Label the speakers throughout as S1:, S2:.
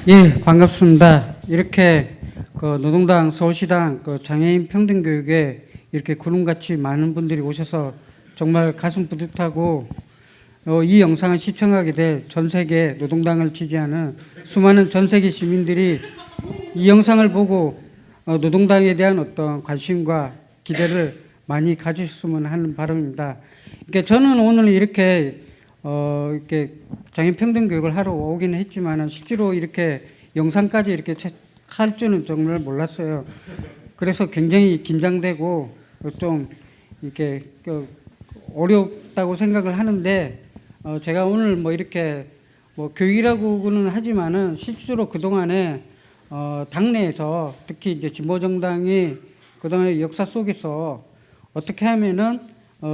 S1: 예, 반갑습니다. 이렇게 노동당 서울시당 장애인 평등교육에 이렇게 구름같이 많은 분들이 오셔서 정말 가슴 뿌듯하고 이 영상을 시청하게 될 전 세계 노동당을 지지하는 수많은 전 세계 시민들이 이 영상을 보고 노동당에 대한 어떤 관심과 기대를 많이 가지셨으면 하는 바람입니다. 그러니까 저는 오늘 이렇게 장애인 평등 교육을 하러 오기는 했지만 실제로 이렇게 영상까지 이렇게 할 줄은 정말 몰랐어요. 그래서 굉장히 긴장되고 좀 이렇게 어렵다고 생각을 하는데 제가 오늘 이렇게 교육이라고는 하지만은 실제로 그동안에 당내에서 특히 이제 진보정당이 그동안의 역사 속에서 어떻게 하면은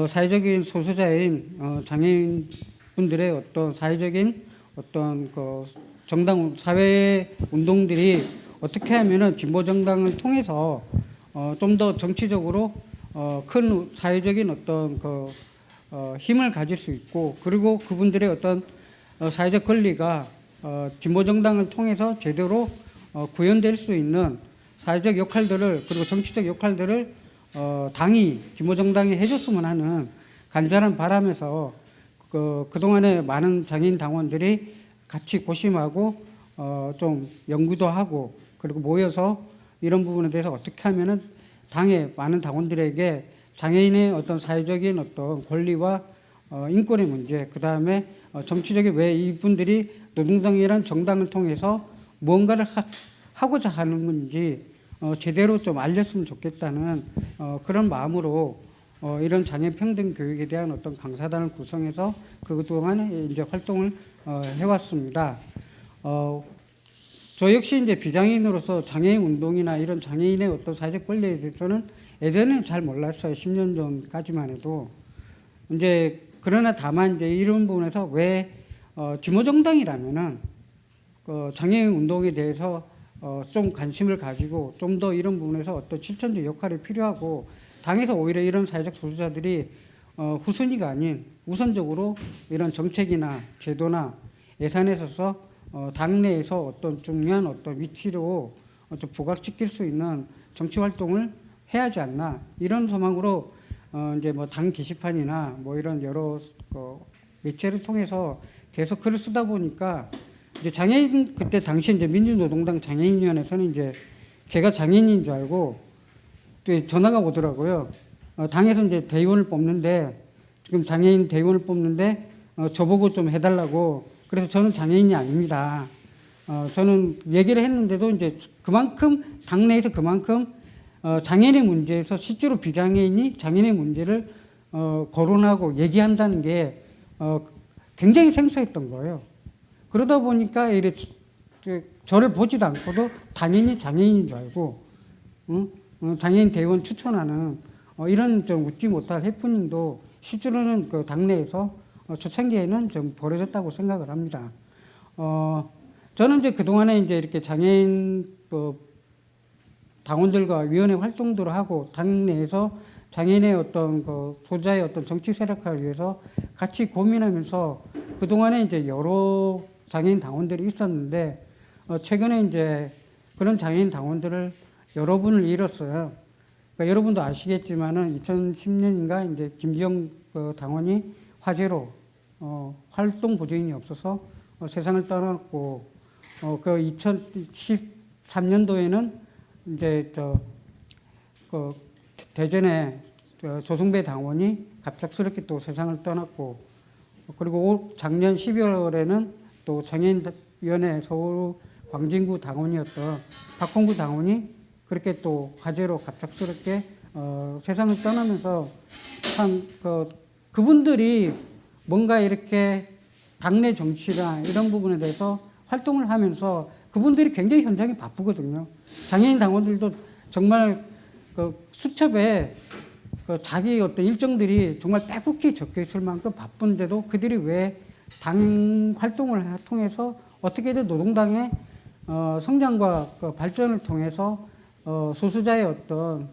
S1: 사회적인 소수자인 장애인 분들의 어떤 사회적인 어떤 정당 사회 운동들이 어떻게 하면은 진보 정당을 통해서 좀 더 정치적으로 큰 사회적인 어떤 힘을 가질 수 있고, 그리고 그분들의 어떤 사회적 권리가 진보 정당을 통해서 제대로 구현될 수 있는 사회적 역할들을, 그리고 정치적 역할들을 당이 진보 정당이 해줬으면 하는 간절한 바람에서 그동안에 많은 장애인 당원들이 같이 고심하고 좀 연구도 하고, 그리고 모여서 이런 부분에 대해서 어떻게 하면은 당의 많은 당원들에게 장애인의 어떤 사회적인 어떤 권리와 인권의 문제, 그 다음에 정치적인 왜 이분들이 노동당이라는 정당을 통해서 무언가를 하고자 하는 건지 제대로 좀 알렸으면 좋겠다는 그런 마음으로 이런 장애인 평등 교육에 대한 어떤 강사단을 구성해서 그동안에 이제 활동을 해왔습니다. 저 역시 이제 비장애인으로서 장애인 운동이나 이런 장애인의 어떤 사회적 권리에 대해서는 예전에는 잘 몰랐어요. 10년 전까지만 해도. 이제 그러나 다만 이제 이런 부분에서 왜 진보정당이라면은 장애인 운동에 대해서 좀 관심을 가지고 좀 더 이런 부분에서 어떤 실천적 역할이 필요하고, 당에서 오히려 이런 사회적 소수자들이 후순위가 아닌 우선적으로 이런 정책이나 제도나 예산에 있어서 당내에서 어떤 중요한 어떤 위치로 좀 부각시킬 수 있는 정치 활동을 해야 하지 않나, 이런 소망으로 이제 당 게시판이나 이런 여러 매체를 통해서 계속 글을 쓰다 보니까 이제 장애인, 그때 당시 이제 민주노동당 장애인위원회에서는 이제 제가 장애인인 줄 알고 전화가 오더라고요. 당에서 이제 대의원을 뽑는데, 지금 장애인 대의원을 뽑는데 저보고 좀 해달라고. 그래서 저는 장애인이 아닙니다. 저는 얘기를 했는데도 이제 그만큼 당내에서 그만큼 장애인의 문제에서 실제로 비장애인이 장애인의 문제를 거론하고 얘기한다는 게 굉장히 생소했던 거예요. 그러다 보니까 이래 저를 보지도 않고도 당연히 장애인인 줄 알고 장애인 대의원 추천하는 이런 좀 웃지 못할 해프닝도 실제로는 그 당내에서 초창기에는 좀 벌어졌다고 생각을 합니다. 저는 이제 그동안에 이제 이렇게 장애인 당원들과 위원회 활동들을 하고 당내에서 장애인의 어떤 소자의 어떤 정치 세력화를 위해서 같이 고민하면서 그동안에 이제 여러 장애인 당원들이 있었는데 최근에 이제 그런 장애인 당원들을 여러분을 잃었어요. 그러니까 여러분도 아시겠지만은 2010년인가 이제 김지영 당원이 화재로 활동 보조인이 없어서 세상을 떠났고, 그 2013년도에는 이제 대전에 조성배 당원이 갑작스럽게 또 세상을 떠났고, 그리고 작년 12월에는 또 장애인위원회 서울 광진구 당원이었던 박홍구 당원이 그렇게 또 화재로 갑작스럽게 세상을 떠나면서 참 그분들이 뭔가 이렇게 당내 정치나 이런 부분에 대해서 활동을 하면서 그분들이 굉장히 현장이 바쁘거든요. 장애인 당원들도 정말 수첩에 자기 어떤 일정들이 정말 빼곡히 적혀 있을 만큼 바쁜데도 그들이 왜 당 활동을 통해서 어떻게든 노동당의 성장과 발전을 통해서 소수자의 어떤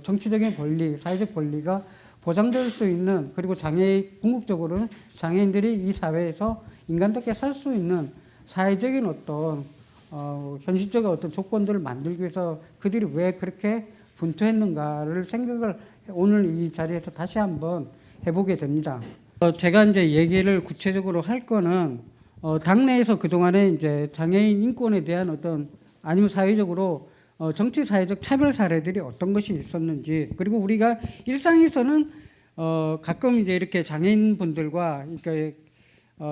S1: 정치적인 권리, 사회적 권리가 보장될 수 있는, 그리고 궁극적으로는 장애인들이 이 사회에서 인간답게 살 수 있는 사회적인 어떤 현실적인 어떤 조건들을 만들기 위해서 그들이 왜 그렇게 분투했는가를 생각을 오늘 이 자리에서 다시 한번 해보게 됩니다. 제가 이제 얘기를 구체적으로 할 거는 당내에서 그동안에 이제 장애인 인권에 대한 어떤 아니면 사회적으로 정치 사회적 차별 사례들이 어떤 것이 있었는지, 그리고 우리가 일상에서는 가끔 이제 이렇게 장애인 분들과 그러니까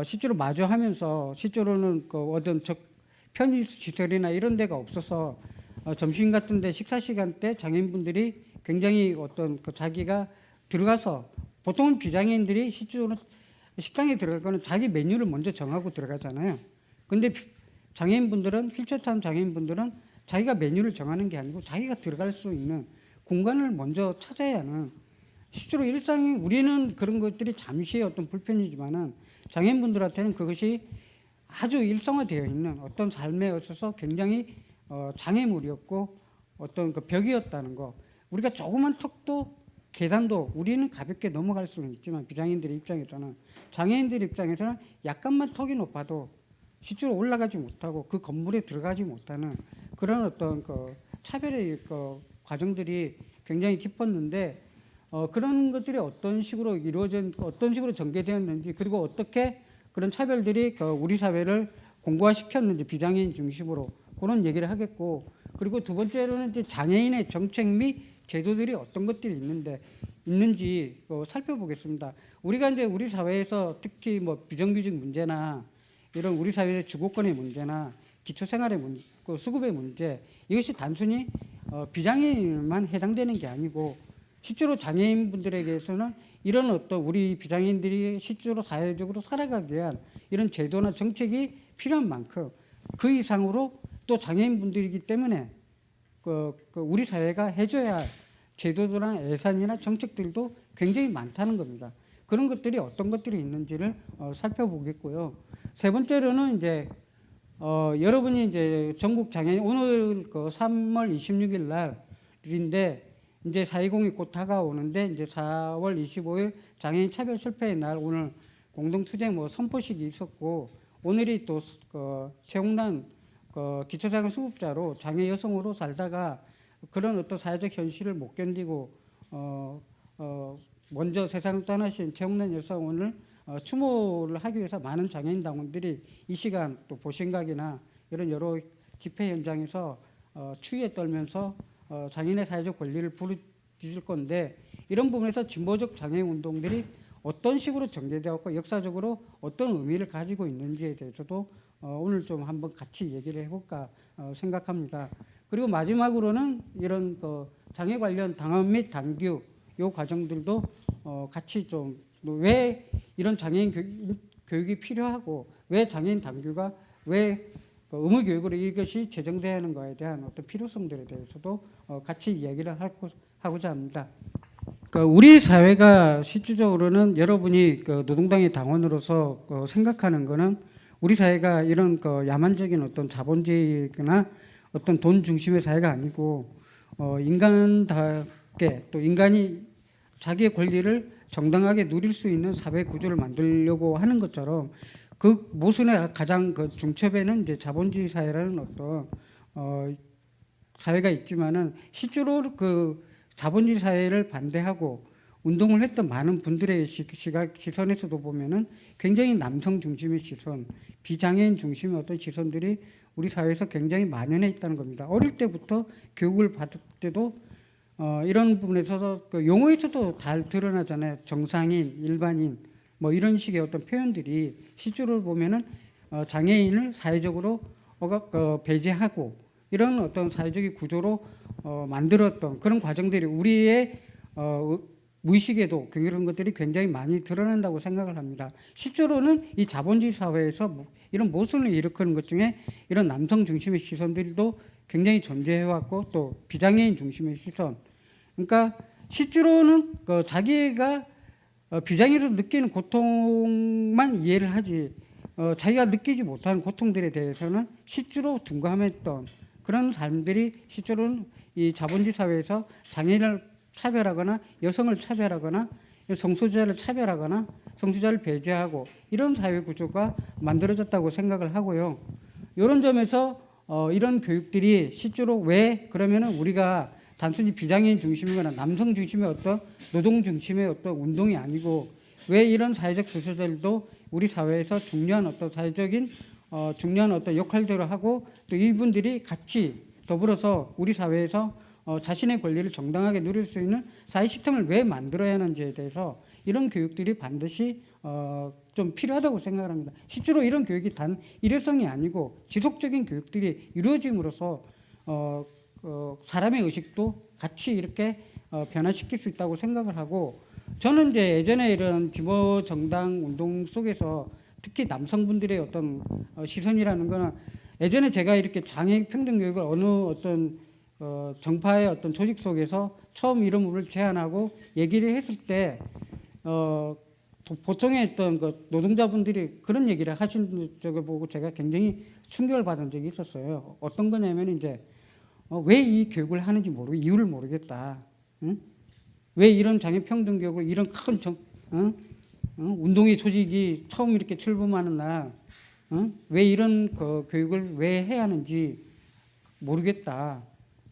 S1: 실제로 마주하면서 실제로는 그 어떤 편의 시설이나 이런 데가 없어서 점심 같은 데 식사 시간 때 장애인분들이 굉장히 어떤 그 자기가 들어가서 보통은 비장애인들이 실제로 식당에 들어갈 거는 자기 메뉴를 먼저 정하고 들어가잖아요. 근데 장애인분들은 휠체어 타는 장애인분들은 자기가 메뉴를 정하는 게 아니고 자기가 들어갈 수 있는 공간을 먼저 찾아야 하는, 실제로 일상에 우리는 그런 것들이 잠시의 어떤 불편이지만은 장애인분들한테는 그것이 아주 일상화되어 있는 어떤 삶에 있어서 굉장히 장애물이었고 어떤 그 벽이었다는 거. 우리가 조그만 턱도 계단도 우리는 가볍게 넘어갈 수는 있지만 비장애인들의 입장에서는, 장애인들 입장에서는 약간만 턱이 높아도 실제로 올라가지 못하고 그 건물에 들어가지 못하는 그런 어떤 그 차별의 그 과정들이 굉장히 깊었는데, 그런 것들이 어떤 식으로 이루어진, 어떤 식으로 전개되었는지, 그리고 어떻게 그런 차별들이 우리 사회를 공고화시켰는지 비장애인 중심으로 그런 얘기를 하겠고, 그리고 두 번째로는 이제 장애인의 정책 및 제도들이 어떤 것들이 있는지 살펴보겠습니다. 우리가 이제 우리 사회에서 특히 뭐 비정규직 문제나 이런 우리 사회의 주거권의 문제나 기초생활의 문제, 수급의 문제, 이것이 단순히 비장애인만 해당되는 게 아니고 실제로 장애인분들에게서는 이런 어떤 우리 비장애인들이 실제로 사회적으로 살아가기 위한 이런 제도나 정책이 필요한 만큼 그 이상으로 또 장애인분들이기 때문에 우리 사회가 해줘야 할 제도나 예산이나 정책들도 굉장히 많다는 겁니다. 그런 것들이 어떤 것들이 있는지를 살펴보겠고요. 세 번째로는 이제 여러분이 이제 전국 장애인 오늘 3월 26일 날인데 이제 4.20이 곧 다가오는데 이제 4월 25일 장애인 차별 실패의 날 오늘 공동투쟁 선포식이 있었고, 오늘이 또 최홍란 기초생활 수급자로 장애 여성으로 살다가 그런 어떤 사회적 현실을 못 견디고 먼저 세상을 떠나신 최홍란 여성을 추모를 하기 위해서 많은 장애인 당원들이 이 시간 또 보신각이나 이런 여러 집회 현장에서 추위에 떨면서 장애인의 사회적 권리를 부르짖을 건데, 이런 부분에서 진보적 장애인 운동들이 어떤 식으로 전개되었고 역사적으로 어떤 의미를 가지고 있는지에 대해서도 오늘 좀 한번 같이 얘기를 해볼까 생각합니다. 그리고 마지막으로는 이런 장애 관련 당원 및 당규 요 과정들도 같이 좀 왜 이런 장애인 교육이 필요하고 왜 장애인 당규가 왜 의무 교육으로 이것이 제정돼야 하는 것에 대한 어떤 필요성들에 대해서도 같이 이야기를 하고자 합니다. 우리 사회가 실질적으로는 여러분이 노동당의 당원으로서 생각하는 것은 우리 사회가 이런 야만적인 어떤 자본주의나 어떤 돈 중심의 사회가 아니고 인간답게 또 인간이 자기의 권리를 정당하게 누릴 수 있는 사회 구조를 만들려고 하는 것처럼 그 모순의 가장 중첩에는 이제 자본주의 사회라는 어떤 사회가 있지만은 실제로 그 자본주의 사회를 반대하고 운동을 했던 많은 분들의 시선에서도 보면은 굉장히 남성 중심의 시선, 비장애인 중심의 어떤 시선들이 우리 사회에서 굉장히 만연해 있다는 겁니다. 어릴 때부터 교육을 받을 때도 이런 부분에서 용어에서도 잘 드러나잖아요. 정상인, 일반인 이런 식의 어떤 표현들이 실제로 보면은 장애인을 사회적으로 배제하고 이런 어떤 사회적인 구조로 만들었던 그런 과정들이 우리의 무의식에도 그런 것들이 굉장히 많이 드러난다고 생각을 합니다. 실제로는 이 자본주의 사회에서 이런 모순을 일으키는 것 중에 이런 남성 중심의 시선들도 굉장히 존재해왔고 또 비장애인 중심의 시선, 그러니까 실제로는 자기가 비장애로 느끼는 고통만 이해를 하지 자기가 느끼지 못하는 고통들에 대해서는 실제로 둔감했던 그런 삶들이 실제로는 이 자본주의 사회에서 장애인을 차별하거나 여성을 차별하거나 성소수자를 차별하거나 성소수자를 배제하고 이런 사회 구조가 만들어졌다고 생각을 하고요. 이런 점에서 이런 교육들이 실제로 왜 그러면은 우리가 단순히 비장애인 중심이거나 남성 중심의 어떤 노동 중심의 어떤 운동이 아니고 왜 이런 사회적 소수자들도 우리 사회에서 중요한 어떤 사회적인 중요한 어떤 역할들을 하고 또 이분들이 같이 더불어서 우리 사회에서 자신의 권리를 정당하게 누릴 수 있는 사회 시스템을 왜 만들어야 하는지에 대해서 이런 교육들이 반드시 좀 필요하다고 생각을 합니다. 실제로 이런 교육이 단 일회성이 아니고 지속적인 교육들이 이루어짐으로써 사람의 의식도 같이 이렇게 변화시킬 수 있다고 생각을 하고 저는 이제 예전에 이런 지보 정당 운동 속에서 특히 남성분들의 어떤 시선이라는 거는 예전에 제가 이렇게 장애인 평등 교육을 어느 어떤 정파의 어떤 조직 속에서 처음 이런 부분을 제안하고 얘기를 했을 때 보통의 어떤 노동자분들이 그런 얘기를 하신 적을 보고 제가 굉장히 충격을 받은 적이 있었어요. 어떤 거냐면 이제 왜 이 교육을 하는지 모르고 이유를 모르겠다. 응? 왜 이런 장애 평등 교육을 이런 큰 운동의 조직이 처음 이렇게 출범하는 날, 왜 이런 교육을 왜 해야 하는지 모르겠다.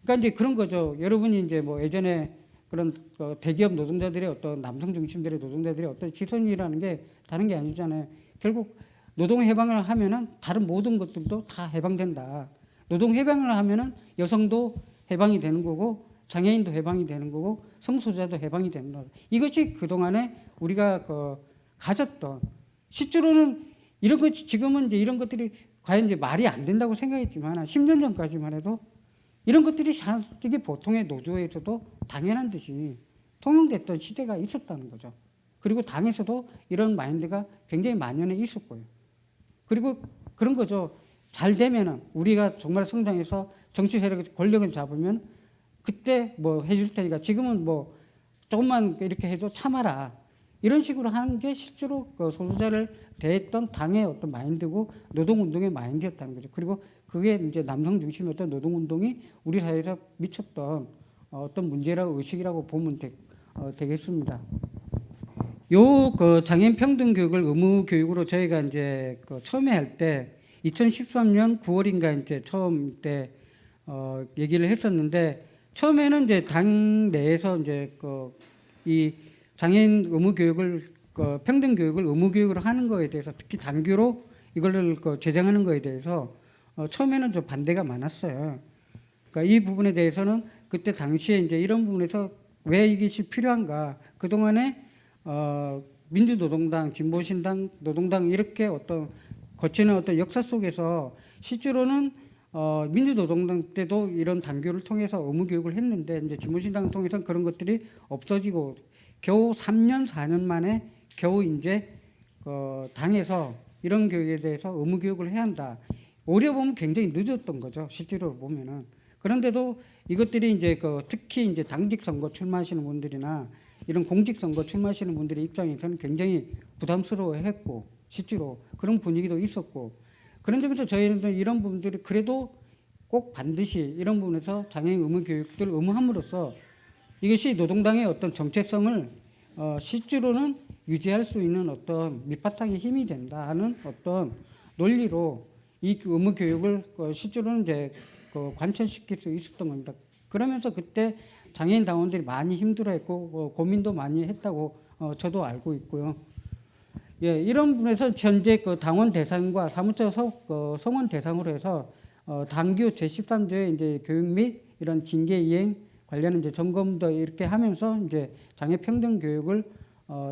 S1: 그러니까 이제 그런 거죠. 여러분이 이제 뭐 예전에 그런 대기업 노동자들의 어떤 남성 중심들의 노동자들의 어떤 시선이라는 게 다른 게 아니잖아요. 결국 노동 해방을 하면은 다른 모든 것들도 다 해방된다. 노동 해방을 하면은 여성도 해방이 되는 거고 장애인도 해방이 되는 거고 성소수자도 해방이 된다. 이것이 그동안에 우리가 가졌던 실제로는 이런 것이 지금은 이제 이런 것들이 과연 이제 말이 안 된다고 생각했지만 10년 전까지만 해도 이런 것들이 되게 보통의 노조에서도 당연한 듯이 통용됐던 시대가 있었다는 거죠. 그리고 당에서도 이런 마인드가 굉장히 만연해 있었고요. 그리고 그런 거죠. 잘 되면은 우리가 정말 성장해서 정치 세력의 권력을 잡으면 그때 뭐 해줄 테니까 지금은 뭐 조금만 이렇게 해도 참아라. 이런 식으로 하는 게 실제로 소수자를 대했던 당의 어떤 마인드고 노동운동의 마인드였다는 거죠. 그리고 그게 이제 남성 중심의 어떤 노동운동이 우리 사회에서 미쳤던 어떤 문제라고 의식이라고 보면 되겠습니다. 요 장애인 평등 교육을 의무 교육으로 저희가 이제 처음에 할 때 2013년 9월인가 이제 처음 때 얘기를 했었는데 처음에는 이제 당 내에서 이제 이 장애인 의무 교육을 평등 교육을 의무 교육으로 하는 거에 대해서 특히 당규로 이걸 제정하는 거에 대해서 처음에는 좀 반대가 많았어요. 그러니까 이 부분에 대해서는 그때 당시에 이제 이런 부분에서 왜 이것이 필요한가? 그 동안에 민주노동당, 진보신당, 노동당 이렇게 어떤 거치는 어떤 역사 속에서 실제로는 민주노동당 때도 이런 당규를 통해서 의무 교육을 했는데 이제 진보신당을 통해서 그런 것들이 없어지고 겨우 3년, 4년 만에 겨우 이제 당에서 이런 교육에 대해서 의무 교육을 해야 한다. 오히려 보면 굉장히 늦었던 거죠. 실제로 보면은. 그런데도 이것들이 이제 특히 이제 당직 선거 출마하시는 분들이나 이런 공직 선거 출마하시는 분들의 입장에서는 굉장히 부담스러워했고 실제로 그런 분위기도 있었고 그런 점에서 저희는 이런 부분들이 그래도 꼭 반드시 이런 부분에서 장애인 의무 교육들을 의무함으로써 이것이 노동당의 어떤 정체성을 실제로는 유지할 수 있는 어떤 밑바탕의 힘이 된다 하는 어떤 논리로 이 의무 교육을 실제로는 이제 관철시킬 수 있었던 겁니다. 그러면서 그때 장애인 당원들이 많이 힘들어했고 고민도 많이 했다고 저도 알고 있고요. 예, 이런 분에서 현재 당원 대상과 사무처 성원 대상으로 해서 당규 제13조의 이제 교육 및 이런 징계 이행 관련 이제 점검도 이렇게 하면서 이제 장애 평등 교육을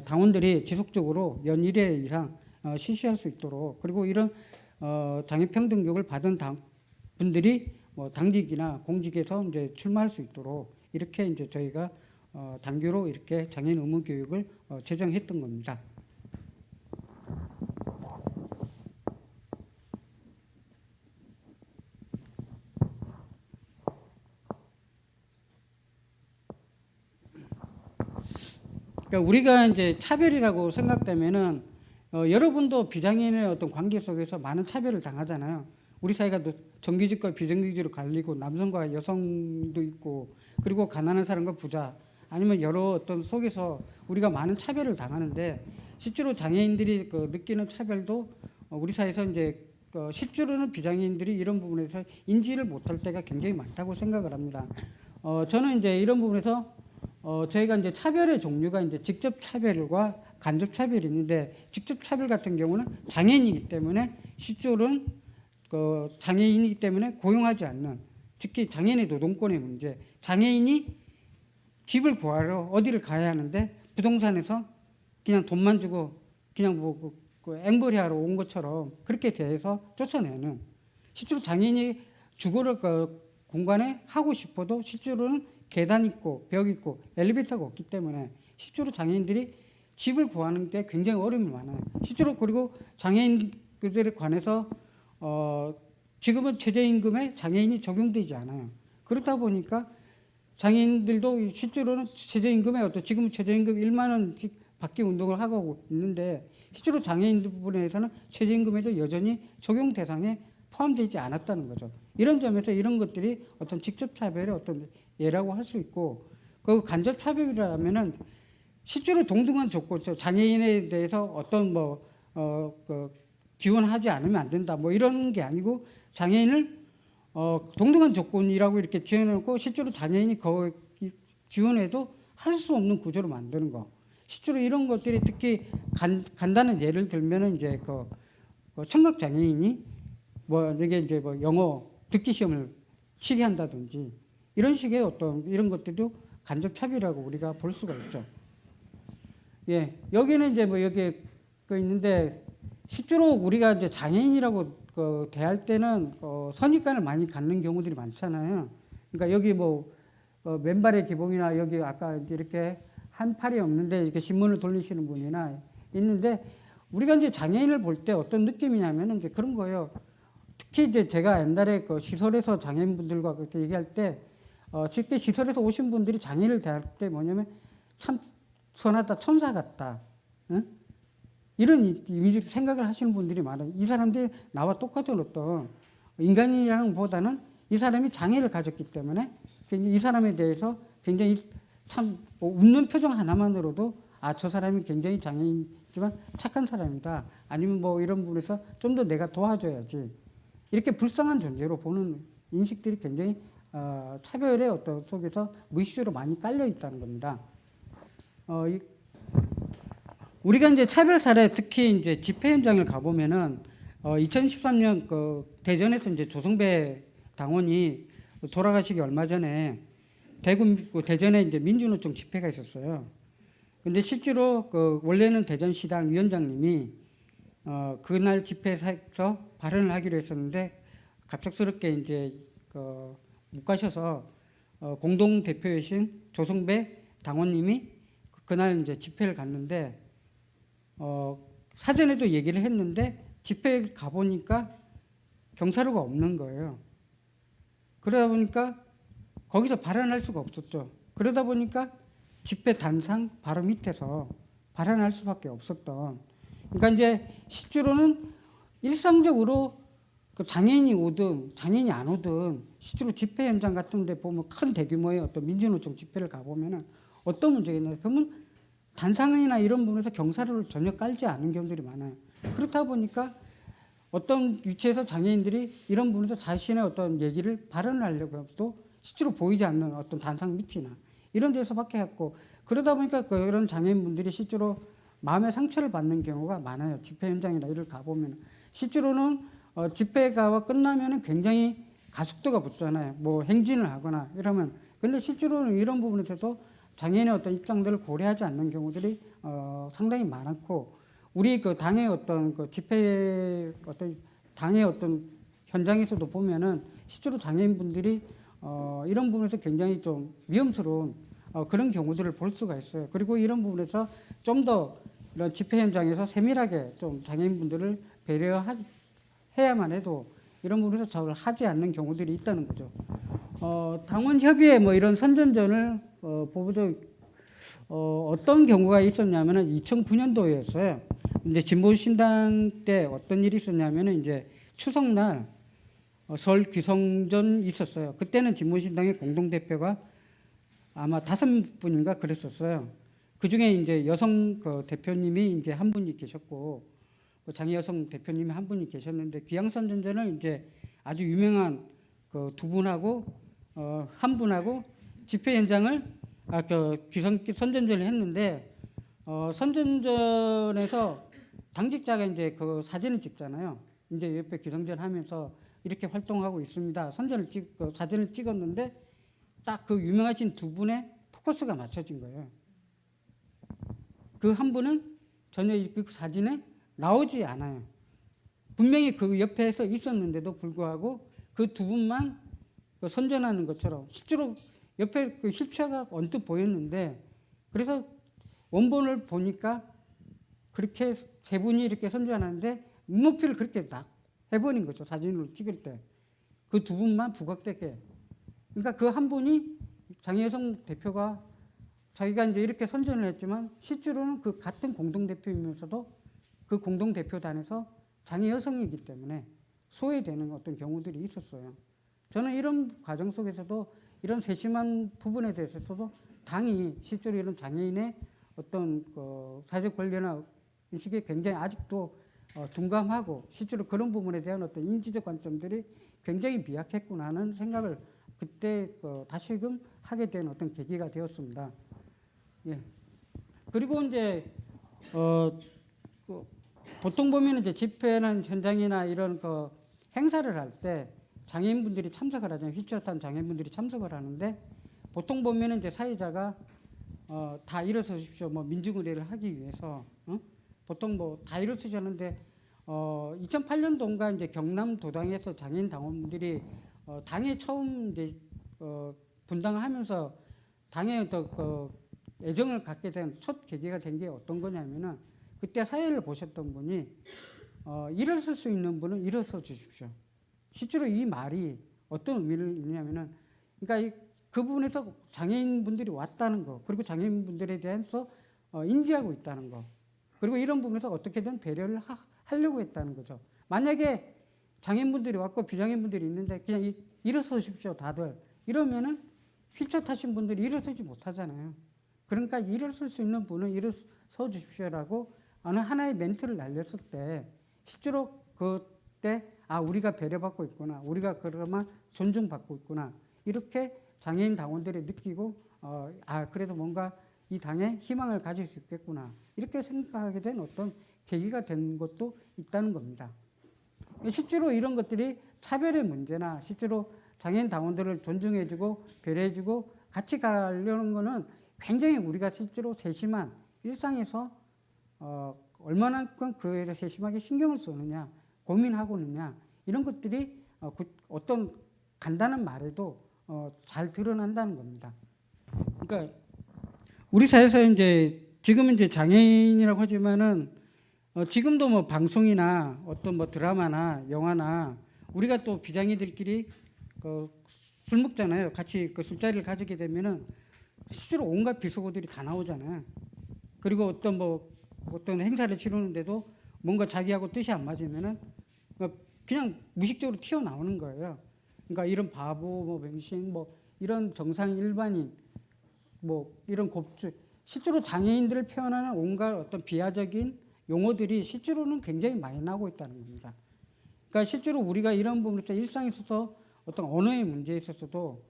S1: 당원들이 지속적으로 연 1회 이상 실시할 수 있도록 그리고 이런 장애 평등 교육을 받은 분들이 뭐 당직이나 공직에서 이제 출마할 수 있도록 이렇게 이제 저희가 당규로 이렇게 장애인 의무 교육을 제정했던 겁니다. 그러니까 우리가 이제 차별이라고 생각되면은 여러분도 비장애인의 어떤 관계 속에서 많은 차별을 당하잖아요. 우리 사회가 정규직과 비정규직으로 갈리고 남성과 여성도 있고 그리고 가난한 사람과 부자 아니면 여러 어떤 속에서 우리가 많은 차별을 당하는데 실제로 장애인들이 그 느끼는 차별도 우리 사회에서 이제 실제로는 비장애인들이 이런 부분에서 인지를 못할 때가 굉장히 많다고 생각을 합니다. 저는 이제 이런 부분에서 저희가 이제 차별의 종류가 이제 직접 차별과 간접 차별이 있는데 직접 차별 같은 경우는 장애인이기 때문에 실제로는 장애인이기 때문에 고용하지 않는 특히 장애인의 노동권의 문제, 장애인이 집을 구하러 어디를 가야 하는데 부동산에서 그냥 돈만 주고 그냥 뭐 앵벌이 하러 온 것처럼 그렇게 대해서 쫓아내는 실제로 장애인이 주거를 공간에 하고 싶어도 실제로는 계단 있고 벽 있고 엘리베이터가 없기 때문에 실제로 장애인들이 집을 구하는 데 굉장히 어려움이 많아요. 실제로 그리고 장애인들에 관해서 지금은 최저임금에 장애인이 적용되지 않아요. 그렇다 보니까 장애인들도 실제로는 최저임금에 지금 최저임금 1만 원씩 받기 운동을 하고 있는데 실제로 장애인 부분에서는 최저임금에도 여전히 적용 대상에 포함되지 않았다는 거죠. 이런 점에서 이런 것들이 어떤 직접 차별의 어떤 예라고 할 수 있고 그 간접 차별이라면은 실제로 동등한 조건, 장애인에 대해서 어떤 지원하지 않으면 안 된다 뭐 이런 게 아니고 장애인을 동등한 조건이라고 이렇게 지어놓고 실제로 장애인이 지원해도 할 수 없는 구조로 만드는 거. 실제로 이런 것들이 특히 간단한 예를 들면은 이제 청각 장애인이 이게 이제 영어 듣기 시험을 치게 한다든지 이런 식의 어떤 이런 것들도 간접 차별이라고 우리가 볼 수가 있죠. 예, 여기는 이제 여기 있는데 실제로 우리가 이제 장애인이라고 대할 때는 선입관을 많이 갖는 경우들이 많잖아요. 그러니까 여기 맨발의 기봉이나 여기 아까 이제 이렇게 한 팔이 없는데 이렇게 신문을 돌리시는 분이나 있는데 우리가 이제 장애인을 볼 때 어떤 느낌이냐면 이제 그런 거예요. 특히 이제 제가 옛날에 시설에서 장애인분들과 그렇게 얘기할 때 쉽게 시설에서 오신 분들이 장애인을 대할 때 뭐냐면 참 선하다, 천사 같다. 응? 이런 이미지 생각을 하시는 분들이 많아요. 이 사람들이 나와 똑같은 어떤 인간이라는 보다는 이 사람이 장애를 가졌기 때문에 이 사람에 대해서 굉장히 참 웃는 표정 하나만으로도 저 사람이 굉장히 장애인이지만 착한 사람이다. 아니면 이런 부분에서 좀 더 내가 도와줘야지. 이렇게 불쌍한 존재로 보는 인식들이 굉장히 차별의 어떤 속에서 무의식적으로 많이 깔려 있다는 겁니다. 우리가 이제 차별 사례 특히 이제 집회 현장을 가보면은 2013년 대전에서 이제 조성배 당원이 돌아가시기 얼마 전에 대전에 이제 민주노총 집회가 있었어요. 근데 실제로 원래는 대전시당 위원장님이 그날 집회에서 발언을 하기로 했었는데 갑작스럽게 이제 못 가셔서 공동 대표이신 조성배 당원님이 그날 이제 집회를 갔는데 사전에도 얘기를 했는데 집회에 가보니까 경사로가 없는 거예요. 그러다 보니까 거기서 발언할 수가 없었죠. 그러다 보니까 집회 단상 바로 밑에서 발언할 수밖에 없었던. 그러니까 이제 실제로는 일상적으로 장애인이 오든 장애인이 안 오든 실제로 집회 현장 같은 데 보면 큰 대규모의 어떤 민주노총 집회를 가보면은 어떤 문제가 있나요? 보면 단상이나 이런 부분에서 경사로를 전혀 깔지 않은 경우들이 많아요. 그렇다 보니까 어떤 위치에서 장애인들이 이런 부분에서 자신의 어떤 얘기를 발언을 하려고 해도 실제로 보이지 않는 어떤 단상 밑이나 이런 데서밖에 했고 그러다 보니까 그런 장애인분들이 실제로 마음의 상처를 받는 경우가 많아요. 집회 현장이나 이를 가보면 실제로는 집회가 끝나면은 굉장히 가속도가 붙잖아요. 행진을 하거나 이러면 근데 실제로는 이런 부분에서도 장애인의 어떤 입장들을 고려하지 않는 경우들이 상당히 많고 우리 당의 어떤 집회 어떤 당의 어떤 현장에서도 보면은 실제로 장애인분들이 이런 부분에서 굉장히 좀 위험스러운 그런 경우들을 볼 수가 있어요. 그리고 이런 부분에서 좀 더 이런 집회 현장에서 세밀하게 좀 장애인분들을 배려해야만 해도 이런 부분에서 잘 하지 않는 경우들이 있다는 거죠. 당원 협의회 이런 선전전을 보고도 어떤 경우가 있었냐면은 2009년도였어요. 이제 진보신당 때 어떤 일이 있었냐면은 이제 추석날 서울 귀성전 있었어요. 그때는 진보신당의 공동대표가 아마 5분인가 그랬었어요. 그 중에 이제 여성 그 대표님이 이제 한 분이 계셨고, 그 장애 여성 대표님이 한 분이 계셨는데, 귀향선전전을 이제 아주 유명한 그 두 분하고 한 분하고 집회 현장을 그 선전전을 했는데, 선전전에서 당직자가 이제 그 사진을 찍잖아요. 이제 옆에 기성전 하면서 이렇게 활동하고 있습니다. 사진을 찍었는데 딱 그 유명하신 두 분의 포커스가 맞춰진 거예요. 그 한 분은 전혀 그 사진에 나오지 않아요. 분명히 그 옆에서 있었는데도 불구하고 그 두 분만 선전하는 것처럼 실제로 옆에 그 실체가 언뜻 보였는데, 그래서 원본을 보니까 그렇게 세 분이 이렇게 선전하는데 눈높이를 그렇게 딱 해버린 거죠. 사진으로 찍을 때. 그 두 분만 부각되게. 그러니까 그 한 분이 장혜성 대표가 자기가 이제 이렇게 선전을 했지만 실제로는 그 같은 공동대표이면서도 그 공동대표단에서 장애 여성이기 때문에 소외되는 어떤 경우들이 있었어요. 저는 이런 과정 속에서도 이런 세심한 부분에 대해서도 당이 실제로 이런 장애인의 어떤 사회적 권리나 인식에 굉장히 아직도 둔감하고 실제로 그런 부분에 대한 어떤 인지적 관점들이 굉장히 미약했구나 하는 생각을 그때 다시금 하게 된 어떤 계기가 되었습니다. 예. 그리고 이제 보통 보면 이제 집회나 현장이나 이런 행사를 할 때 장애인분들이 참석을 하잖아요. 휠체어 탄 장애인분들이 참석을 하는데, 보통 보면 이제 사회자가 다 일어서십시오. 뭐 민주의례를 하기 위해서 보통 뭐 다 일어서셨는데 2008년도인가 이제 경남 도당에서 장애인 당원들이 당에 처음 이제 분당하면서 당에 어떤 애정을 갖게 된 첫 계기가 된 게 어떤 거냐면은, 그때 사회를 보셨던 분이 일어설 수 있는 분은 일어서 주십시오. 실제로 이 말이 어떤 의미를 있냐면은, 그러니까 그 부분에서 장애인분들이 왔다는 거, 그리고 장애인분들에 대해서 인지하고 있다는 거, 그리고 이런 부분에서 어떻게든 배려를 하려고 했다는 거죠. 만약에 장애인분들이 왔고 비장애인분들이 있는데 그냥 일어서십시오 다들 이러면은 휠체어 타신 분들이 일어서지 못하잖아요. 그러니까 일어설 수 있는 분은 일어서 주십시오라고 어느 하나의 멘트를 날렸을 때 실제로 그때 우리가 배려받고 있구나, 우리가 그러면 존중받고 있구나, 이렇게 장애인 당원들이 느끼고 그래도 뭔가 이 당에 희망을 가질 수 있겠구나, 이렇게 생각하게 된 어떤 계기가 된 것도 있다는 겁니다. 실제로 이런 것들이 차별의 문제나 실제로 장애인 당원들을 존중해주고 배려해주고 같이 가려는 것은 굉장히 우리가 실제로 세심한 일상에서 얼마만큼 그에 대해 세심하게 신경을 쓰느냐, 고민하고 있느냐, 이런 것들이 어떤 간단한 말에도 잘 드러난다는 겁니다. 그러니까 우리 사회에서 이제 지금은 이제 장애인이라고 하지만은 지금도 뭐 방송이나 어떤 뭐 드라마나 영화나 우리가 또 비장애인들끼리 술 먹잖아요. 같이 술자리를 가지게 되면은 실제로 온갖 비속어들이 다 나오잖아요. 그리고 어떤 행사를 치르는데도 뭔가 자기하고 뜻이 안 맞으면은 그냥 무식적으로 튀어나오는 거예요. 그러니까 이런 바보, 뭐 맹신, 뭐 이런 정상 일반인, 뭐 이런 곱주, 실제로 장애인들을 표현하는 온갖 어떤 비하적인 용어들이 실제로는 굉장히 많이 나오고 있다는 겁니다. 그러니까 실제로 우리가 이런 부분에서 일상에 있어서 어떤 언어의 문제에 있어서도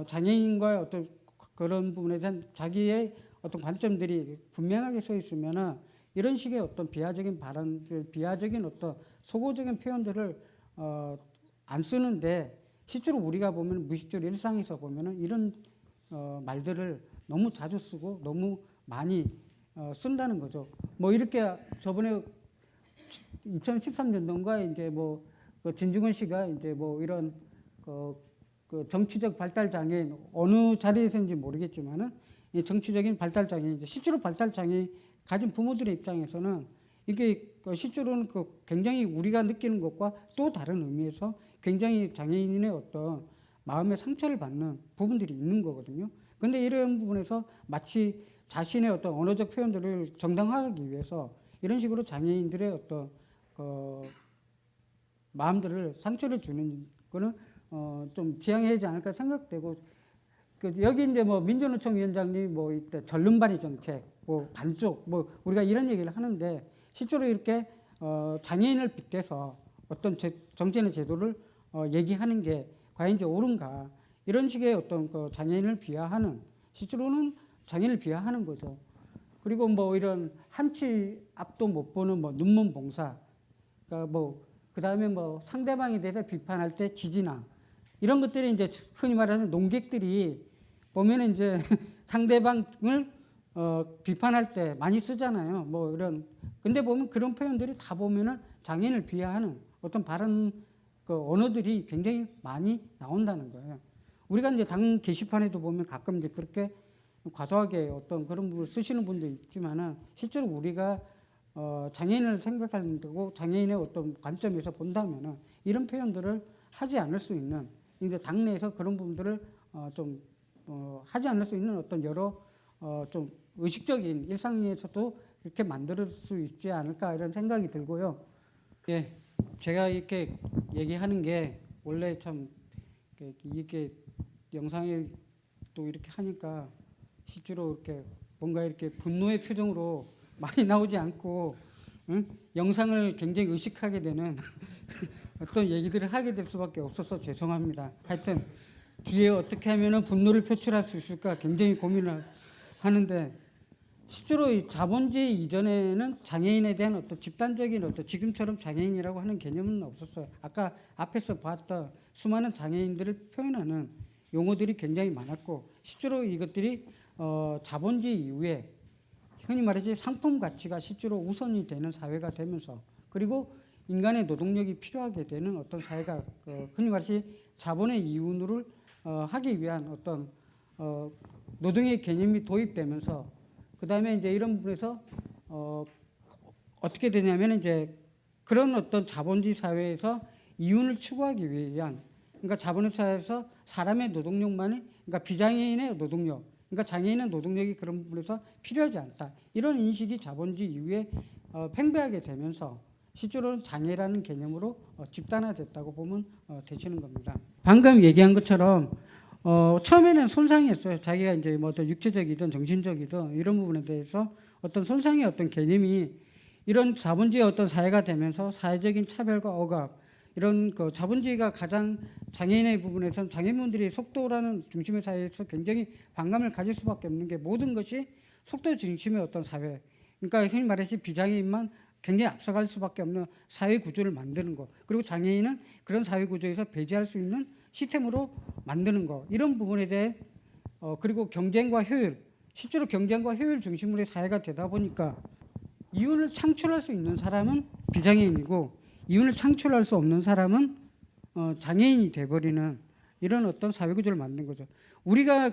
S1: 장애인과의 어떤 그런 부분에 대한 자기의 어떤 관점들이 분명하게 서 있으면은 이런 식의 어떤 비하적인 발언들, 비하적인 어떤 소고적인 표현들을 안 쓰는데, 실제로 우리가 보면 무식적으로 일상에서 보면은 이런 말들을 너무 자주 쓰고 너무 많이 쓴다는 거죠. 뭐 이렇게 저번에 2013년도인가 이제 진중권 씨가 이제 이런 그 정치적 발달 장애인, 어느 자리에서인지 모르겠지만은 이 정치적인 발달 장애인, 실제로 발달 장애 가진 부모들의 입장에서는 이게 실제로는 굉장히 우리가 느끼는 것과 또 다른 의미에서 굉장히 장애인의 어떤 마음의 상처를 받는 부분들이 있는 거거든요. 그런데 이런 부분에서 마치 자신의 어떤 언어적 표현들을 정당화하기 위해서 이런 식으로 장애인들의 어떤 마음들을 상처를 주는 거는 좀 지양해야 하지 않을까 생각되고, 여기 이제 뭐 민주노총 위원장님 뭐 이때 절름발이 정책, 뭐 반쪽, 뭐 우리가 이런 얘기를 하는데 실제로 이렇게 장애인을 빗대서 어떤 정치의 제도를 얘기하는 게 과연 이제 옳은가, 이런 식의 어떤 그 장애인을 비하하는, 실제로는 장애인을 비하하는 거죠. 그리고 뭐 이런 한치 앞도 못 보는 뭐 눈먼 봉사, 그러니까 뭐 그다음에 뭐 상대방에 대해서 비판할 때 지지나, 이런 것들이 이제 흔히 말하는 농객들이 보면은 이제 상대방을 비판할 때 많이 쓰잖아요. 뭐 이런, 근데 보면 그런 표현들이 다 보면은 장애인을 비하하는 어떤 발언, 그 언어들이 굉장히 많이 나온다는 거예요. 우리가 이제 당 게시판에도 보면 가끔 이제 그렇게 과도하게 어떤 그런 부분을 쓰시는 분도 있지만은 실제로 우리가 장애인을 생각하고 장애인의 어떤 관점에서 본다면은 이런 표현들을 하지 않을 수 있는, 이제 당내에서 그런 부분들을 좀 하지 않을 수 있는 어떤 여러 좀 의식적인 일상에서도 이렇게 만들 수 있지 않을까, 이런 생각이 들고요. 예, 제가 이렇게 얘기하는 게 원래 참 이게 영상에 또 이렇게 하니까 실제로 이렇게 뭔가 이렇게 분노의 표정으로 많이 나오지 않고, 응? 영상을 굉장히 의식하게 되는 어떤 얘기들을 하게 될 수밖에 없어서 죄송합니다. 하여튼 뒤에 어떻게 하면 분노를 표출할 수 있을까 굉장히 고민을 하는데, 실제로 이 자본주의 이전에는 장애인에 대한 어떤 집단적인 어떤 지금처럼 장애인이라고 하는 개념은 없었어요. 아까 앞에서 봤던 수많은 장애인들을 표현하는 용어들이 굉장히 많았고, 실제로 이것들이 자본주의 이후에 흔히 말해서 상품 가치가 실제로 우선이 되는 사회가 되면서, 그리고 인간의 노동력이 필요하게 되는 어떤 사회가 흔히 말해서 자본의 이윤을 하기 위한 어떤 노동의 개념이 도입되면서, 그 다음에 이제 이런 부분에서 어떻게 되냐면 이제 그런 어떤 자본주의 사회에서 이윤을 추구하기 위한, 그러니까 자본주의 사회에서 사람의 노동력만이, 그러니까 비장애인의 노동력, 그러니까 장애인의 노동력이 그런 부분에서 필요하지 않다, 이런 인식이 자본주의 이후에 팽배하게 되면서 실제로는 장애라는 개념으로 집단화됐다고 보면 되시는 겁니다. 방금 얘기한 것처럼 처음에는 손상이었어요. 자기가 이제 뭐 어떤 육체적이든 정신적이든 이런 부분에 대해서 어떤 손상의 어떤 개념이, 이런 자본주의 어떤 사회가 되면서 사회적인 차별과 억압, 이런 그 자본주의가 가장 장애인의 부분에서는 장애인분들이 속도라는 중심의 사회에서 굉장히 반감을 가질 수밖에 없는 게, 모든 것이 속도 중심의 어떤 사회, 그러니까 흔히 말해서 비장애인만 굉장히 앞서갈 수밖에 없는 사회 구조를 만드는 것, 그리고 장애인은 그런 사회 구조에서 배제할 수 있는 시스템으로 만드는 것, 이런 부분에 대해 그리고 경쟁과 효율, 실제로 경쟁과 효율 중심으로의 사회가 되다 보니까 이윤을 창출할 수 있는 사람은 비장애인이고 이윤을 창출할 수 없는 사람은 장애인이 돼버리는 이런 어떤 사회 구조를 만든 거죠. 우리가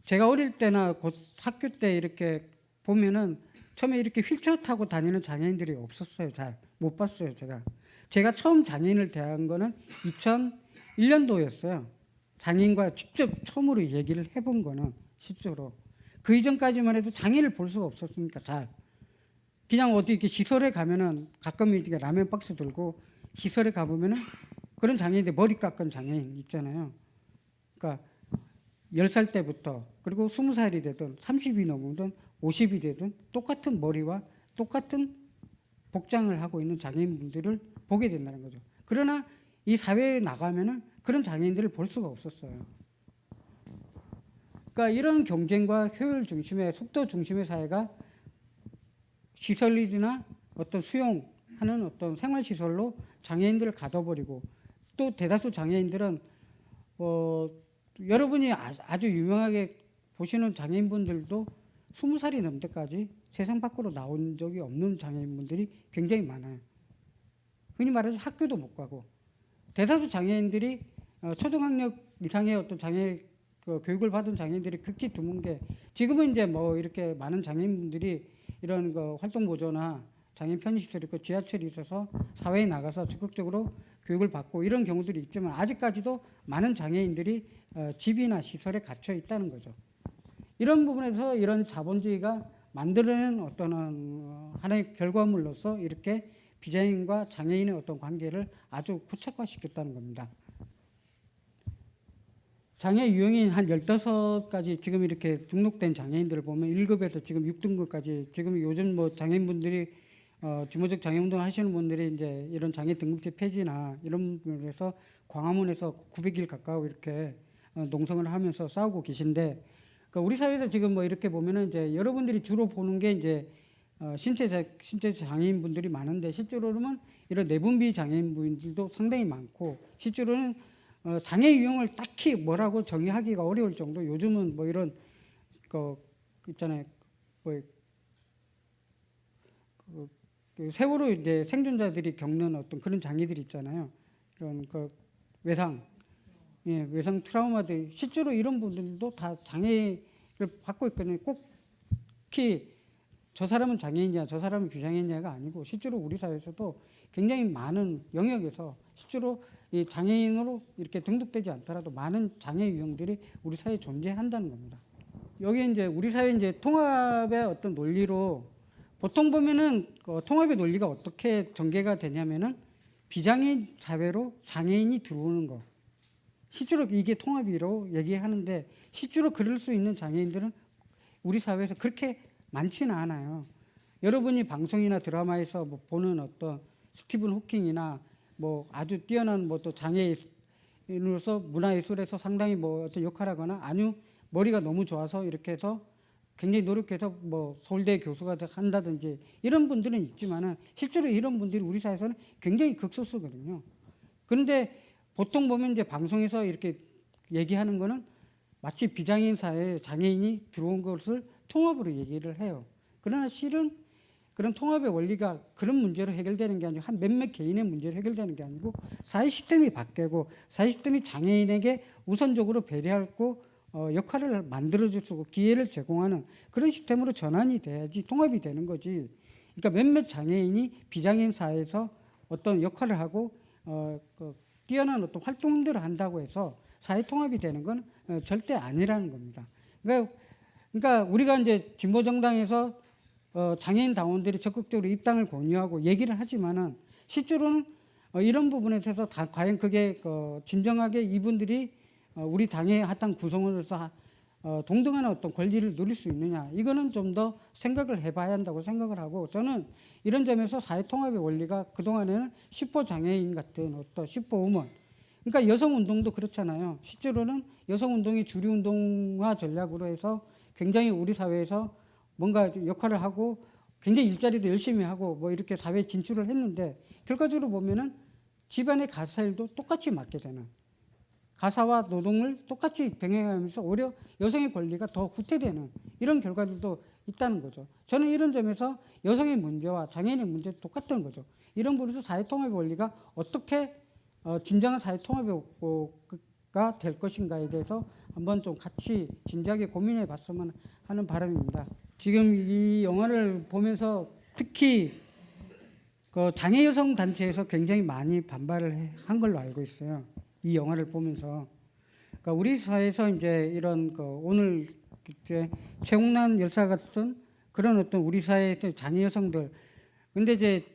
S1: 제가 어릴 때나 곧 학교 때 이렇게 보면은 처음에 이렇게 휠체어 타고 다니는 장애인들이 없었어요. 잘 못 봤어요. 제가 처음 장애인을 대한 거는 2001년도였어요. 장애인과 직접 처음으로 얘기를 해본 거는 실제로. 그 이전까지만 해도 장애인을 볼 수가 없었으니까 잘. 그냥 어디 이렇게 시설에 가면은 가끔 이제 라면 박스 들고 시설에 가보면은 그런 장애인들, 머리 깎은 장애인 있잖아요. 그러니까 10살 때부터, 그리고 20살이 되든 30이 넘으든 50이 되든 똑같은 머리와 똑같은 복장을 하고 있는 장애인분들을 보게 된다는 거죠. 그러나 이 사회에 나가면은 그런 장애인들을 볼 수가 없었어요. 그러니까 이런 경쟁과 효율 중심의, 속도 중심의 사회가 시설이나 어떤 수용하는 어떤 생활시설로 장애인들을 가둬버리고, 또 대다수 장애인들은 여러분이 아주 유명하게 보시는 장애인분들도 20살이 넘을 때까지 세상 밖으로 나온 적이 없는 장애인분들이 굉장히 많아요. 흔히 말해서 학교도 못 가고, 대다수 장애인들이 초등학력 이상의 어떤 장애 교육을 받은 장애인들이 극히 드문 게, 지금은 이제 뭐 이렇게 많은 장애인분들이 이런 활동 보조나 장애인 편의시설이 있고 지하철이 있어서 사회에 나가서 적극적으로 교육을 받고 이런 경우들이 있지만, 아직까지도 많은 장애인들이 집이나 시설에 갇혀 있다는 거죠. 이런 부분에서 이런 자본주의가 만들어낸 어떤 하나의 결과물로서 이렇게 비장애인과 장애인의 어떤 관계를 아주 고착화시켰다는 겁니다. 장애 유형이 한 15가지 지금 이렇게 등록된 장애인들을 보면 1급에서 지금 6등급까지 지금 요즘 뭐 장애인분들이 주무적 장애 운동 하시는 분들이 이제 이런 장애 등급제 폐지나 이런 부분에서 광화문에서 900일 가까워 이렇게 농성을 하면서 싸우고 계신데, 그러니까 우리 사회에서 지금 뭐 이렇게 보면은 이제 여러분들이 주로 보는 게 이제 신체 장애인 분들이 많은데, 실제로는 이런 내분비 장애인 분들도 상당히 많고, 실제로는 장애 유형을 딱히 뭐라고 정의하기가 어려울 정도. 요즘은 뭐 이런 거 있잖아요. 뭐 그 세월호 이제 생존자들이 겪는 어떤 그런 장애들이 있잖아요. 이런 그 외상, 예, 외상 트라우마들, 실제로 이런 분들도 다 장애를 받고 있거든요. 꼭 특히 저 사람은 장애인이냐, 저 사람은 비장애인이냐가 아니고, 실제로 우리 사회에서도 굉장히 많은 영역에서 실제로 이 장애인으로 이렇게 등록되지 않더라도 많은 장애 유형들이 우리 사회에 존재한다는 겁니다. 여기 이제 우리 사회 이제 통합의 어떤 논리로, 보통 보면은 통합의 논리가 어떻게 전개가 되냐면은 비장애인 사회로 장애인이 들어오는 거. 실제로 이게 통합이라고 얘기하는데, 실제로 그럴 수 있는 장애인들은 우리 사회에서 그렇게 많지는 않아요. 여러분이 방송이나 드라마에서 뭐 보는 어떤 스티븐 호킹이나 뭐 아주 뛰어난 뭐 또 장애인으로서 문화예술에서 상당히 뭐 어떤 역할하거나, 아니면 머리가 너무 좋아서 이렇게 해서 굉장히 노력해서 뭐 서울대 교수가 한다든지 이런 분들은 있지만은, 실제로 이런 분들이 우리 사회에서는 굉장히 극소수거든요. 그런데 보통 보면 이제 방송에서 이렇게 얘기하는 거는 마치 비장애인 사회에 장애인이 들어온 것을 통합으로 얘기를 해요. 그러나 실은 그런 통합의 원리가 그런 문제로 해결되는 게 아니고, 한 몇몇 개인의 문제로 해결되는 게 아니고, 사회 시스템이 바뀌고 사회 시스템이 장애인에게 우선적으로 배려하고 역할을 만들어주고 기회를 제공하는 그런 시스템으로 전환이 돼야지 통합이 되는 거지. 그러니까 몇몇 장애인이 비장애인 사회에서 어떤 역할을 하고 뛰어난 어떤 활동들을 한다고 해서 사회 통합이 되는 건 절대 아니라는 겁니다. 그러니까 우리가 이제 진보정당에서 장애인 당원들이 적극적으로 입당을 권유하고 얘기를 하지만은, 실제로는 이런 부분에 대해서 다 과연 그게 진정하게 이분들이 우리 당의 합당 구성원으로서 동등한 어떤 권리를 누릴 수 있느냐, 이거는 좀 더 생각을 해봐야 한다고 생각을 하고, 저는 이런 점에서 사회통합의 원리가 그동안에는 슈퍼장애인 같은 어떤 슈퍼우먼, 그러니까 여성운동도 그렇잖아요. 실제로는 여성운동이 주류운동화 전략으로 해서 굉장히 우리 사회에서 뭔가 역할을 하고 굉장히 일자리도 열심히 하고 뭐 이렇게 사회에 진출을 했는데, 결과적으로 보면은 집안의 가사일도 똑같이 맡게 되는, 가사와 노동을 똑같이 병행하면서 오히려 여성의 권리가 더 후퇴되는 이런 결과들도 있다는 거죠. 저는 이런 점에서 여성의 문제와 장애인의 문제도 똑같은 거죠. 이런 부분에서 사회통합의 원리가 어떻게 진정한 사회통합가 될 것인가에 대해서 한번 좀 같이 진지하게 고민해 봤으면 하는 바람입니다. 지금 이 영화를 보면서 특히 그 장애 여성 단체에서 굉장히 많이 반발을 한 걸로 알고 있어요. 이 영화를 보면서. 그러니까 우리 사회에서 이제 이런 오늘 이제 최홍란 열사 같은 그런 어떤 우리 사회의 장애 여성들, 근데 이제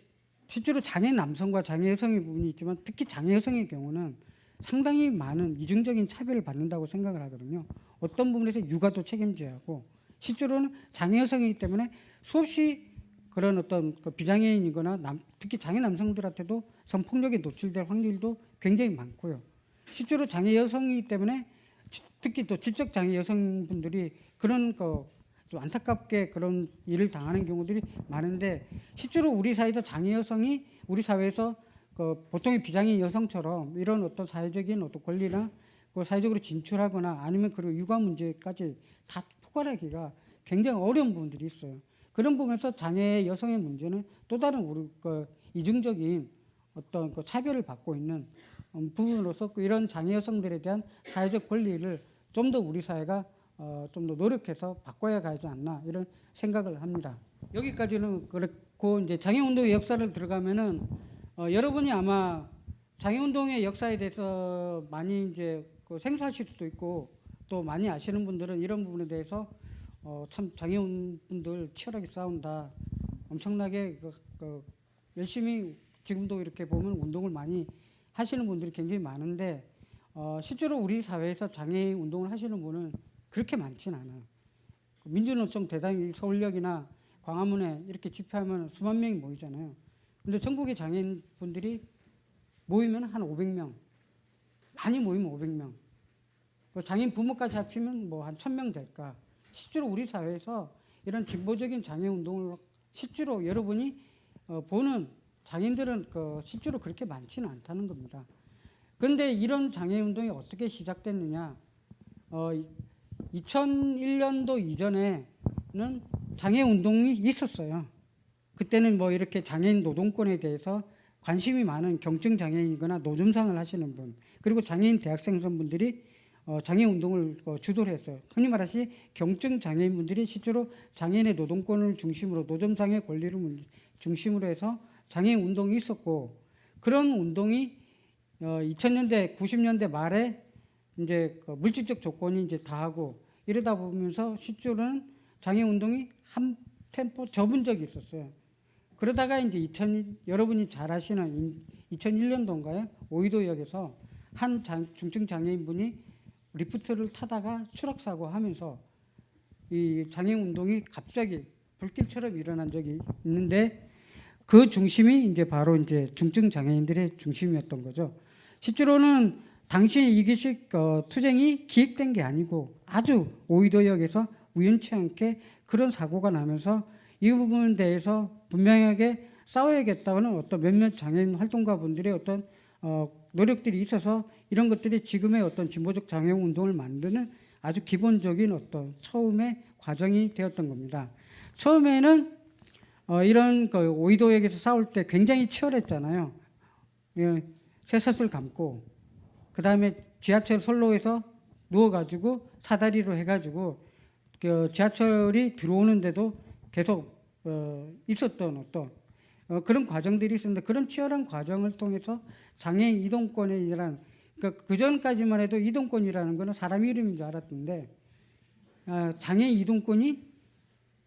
S1: 실제로 장애 남성과 장애 여성의 부분이 있지만, 특히 장애 여성의 경우는 상당히 많은 이중적인 차별을 받는다고 생각을 하거든요. 어떤 부분에서 육아도 책임져야 하고, 실제로는 장애 여성이기 때문에 수없이 그런 어떤 비장애인이거나 특히 장애 남성들한테도 성폭력에 노출될 확률도 굉장히 많고요. 실제로 장애 여성이기 때문에 특히 또 지적 장애 여성분들이 그런 좀 안타깝게 그런 일을 당하는 경우들이 많은데, 실제로 우리 사회에서 장애 여성이 우리 사회에서 보통의 비장애 여성처럼 이런 어떤 사회적인 어떤 권리나 사회적으로 진출하거나 아니면 그리고 육아 문제까지 다 포괄하기가 굉장히 어려운 부분들이 있어요. 그런 부분에서 장애 여성의 문제는 또 다른 우리 이중적인 어떤 차별을 받고 있는 부분으로서 이런 장애 여성들에 대한 사회적 권리를 좀 더 우리 사회가 좀 더 노력해서 바꿔야 가지 않나, 이런 생각을 합니다. 여기까지는 그렇고, 이제 장애운동의 역사를 들어가면은 여러분이 아마 장애운동의 역사에 대해서 많이 이제 생소하실 수도 있고, 또 많이 아시는 분들은 이런 부분에 대해서 참 장애인분들 치열하게 싸운다, 엄청나게 열심히 지금도 이렇게 보면 운동을 많이 하시는 분들이 굉장히 많은데, 실제로 우리 사회에서 장애인 운동을 하시는 분은 그렇게 많지는 않아요. 민주노총 대단히 서울역이나 광화문에 이렇게 집회하면 수만 명이 모이잖아요. 근데 전국의 장애인 분들이 모이면 한 500명, 많이 모이면 500명, 장애인 부모까지 합치면 뭐 한 1000명 될까. 실제로 우리 사회에서 이런 진보적인 장애 운동을 실제로 여러분이 보는 장애인들은 실제로 그렇게 많지는 않다는 겁니다. 그런데 이런 장애 운동이 어떻게 시작됐느냐? 2001년도 이전에는 장애 운동이 있었어요. 그때는 뭐 이렇게 장애인 노동권에 대해서 관심이 많은 경증 장애인이거나 노점상을 하시는 분, 그리고 장애인 대학생분들이 장애 운동을 주도를 했어요. 흔히 말하시 경증 장애인분들이 실제로 장애인의 노동권을 중심으로 노점상의 권리를 중심으로 해서 장애 운동이 있었고, 그런 운동이 2000년대 90년대 말에 이제 물질적 조건이 이제 다하고 이러다 보면서 실제로는 장애 운동이 한 템포 접은 적이 있었어요. 그러다가 이제 여러분이 잘 아시는 2001년도인가요? 오이도역에서 한 중증 장애인분이 리프트를 타다가 추락사고 하면서 이 장애 운동이 갑자기 불길처럼 일어난 적이 있는데, 그 중심이 이제 바로 이제 중증 장애인들의 중심이었던 거죠. 실제로는 당시 이기식 투쟁이 기획된 게 아니고 아주 오이도역에서 우연치 않게 그런 사고가 나면서 이 부분에 대해서 분명하게 싸워야겠다는 어떤 몇몇 장애인 활동가분들의 어떤 노력들이 있어서 이런 것들이 지금의 어떤 진보적 장애 운동을 만드는 아주 기본적인 어떤 처음의 과정이 되었던 겁니다. 처음에는 이런 오이도역에서 싸울 때 굉장히 치열했잖아요. 쇠사슬 감고 그 다음에 지하철 선로에서 누워가지고 사다리로 해가지고 지하철이 들어오는데도 계속 있었던 어떤 그런 과정들이 있었는데, 그런 치열한 과정을 통해서 장애인 이동권이라는, 그러니까 그 전까지만 해도 이동권이라는 거는 사람 이름인 줄 알았는데, 장애인 이동권이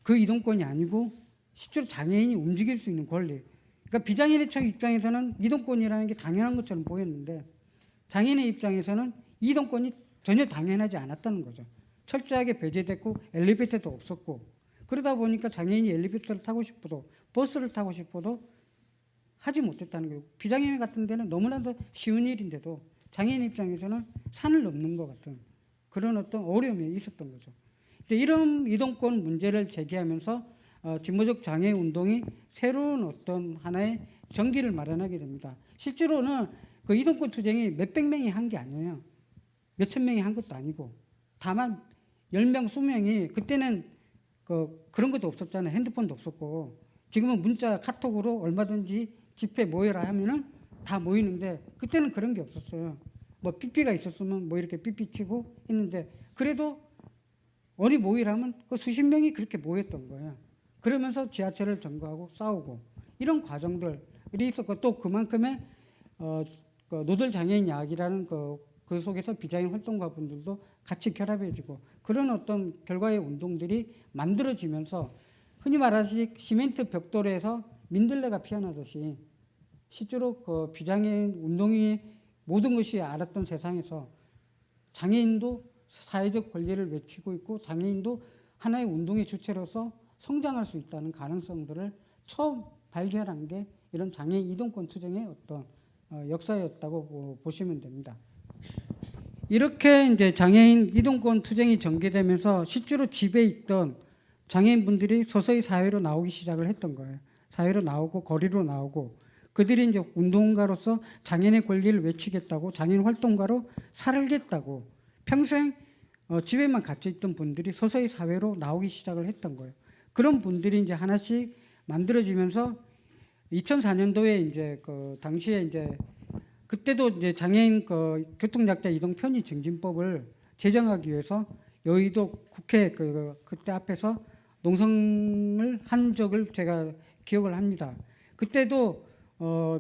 S1: 그 이동권이 아니고 실제로 장애인이 움직일 수 있는 권리. 그러니까 비장애인의 입장에서는 이동권이라는 게 당연한 것처럼 보였는데, 장애인의 입장에서는 이동권이 전혀 당연하지 않았다는 거죠. 철저하게 배제됐고 엘리베이터도 없었고, 그러다 보니까 장애인이 엘리베이터를 타고 싶어도 버스를 타고 싶어도 하지 못했다는 거예요. 비장애인 같은 데는 너무나도 쉬운 일인데도 장애인 입장에서는 산을 넘는 것 같은 그런 어떤 어려움이 있었던 거죠. 이제 이런 이동권 문제를 제기하면서 진보적 장애 운동이 새로운 어떤 하나의 전기를 마련하게 됩니다. 실제로는 그 이동권 투쟁이 몇백 명이 한 게 아니에요. 몇천 명이 한 것도 아니고, 다만 10명, 20명이, 그때는 그런 것도 없었잖아요. 핸드폰도 없었고, 지금은 문자, 카톡으로 얼마든지 집회 모여라 하면은 다 모이는데, 그때는 그런 게 없었어요. 뭐 삐삐가 있었으면 뭐 이렇게 삐삐 치고 했는데, 그래도 어디 모이라면 그 수십 명이 그렇게 모였던 거예요. 그러면서 지하철을 점거하고 싸우고 이런 과정들이 있었고, 또 그만큼의 노들 장애인 야학이라는 그 속에서 비장애인 활동가분들도 같이 결합해지고, 그런 어떤 결과의 운동들이 만들어지면서 흔히 말하시 시멘트 벽돌에서 민들레가 피어나듯이 실제로 그 비장애인 운동이 모든 것이 알았던 세상에서 장애인도 사회적 권리를 외치고 있고, 장애인도 하나의 운동의 주체로서 성장할 수 있다는 가능성들을 처음 발견한 게 이런 장애인 이동권 투쟁의 어떤 역사였다고 보시면 됩니다. 이렇게 이제 장애인 이동권 투쟁이 전개되면서 실제로 집에 있던 장애인분들이 서서히 사회로 나오기 시작을 했던 거예요. 사회로 나오고 거리로 나오고, 그들이 이제 운동가로서 장애인의 권리를 외치겠다고, 장애인 활동가로 살겠다고 평생 집에만 갇혀 있던 분들이 서서히 사회로 나오기 시작을 했던 거예요. 그런 분들이 이제 하나씩 만들어지면서 2004년도에 이제 그 당시에 이제 그때도 이제 장애인 교통약자 이동 편의 증진법을 제정하기 위해서 여의도 국회 그때 앞에서 농성을 한 적을 제가 기억을 합니다. 그때도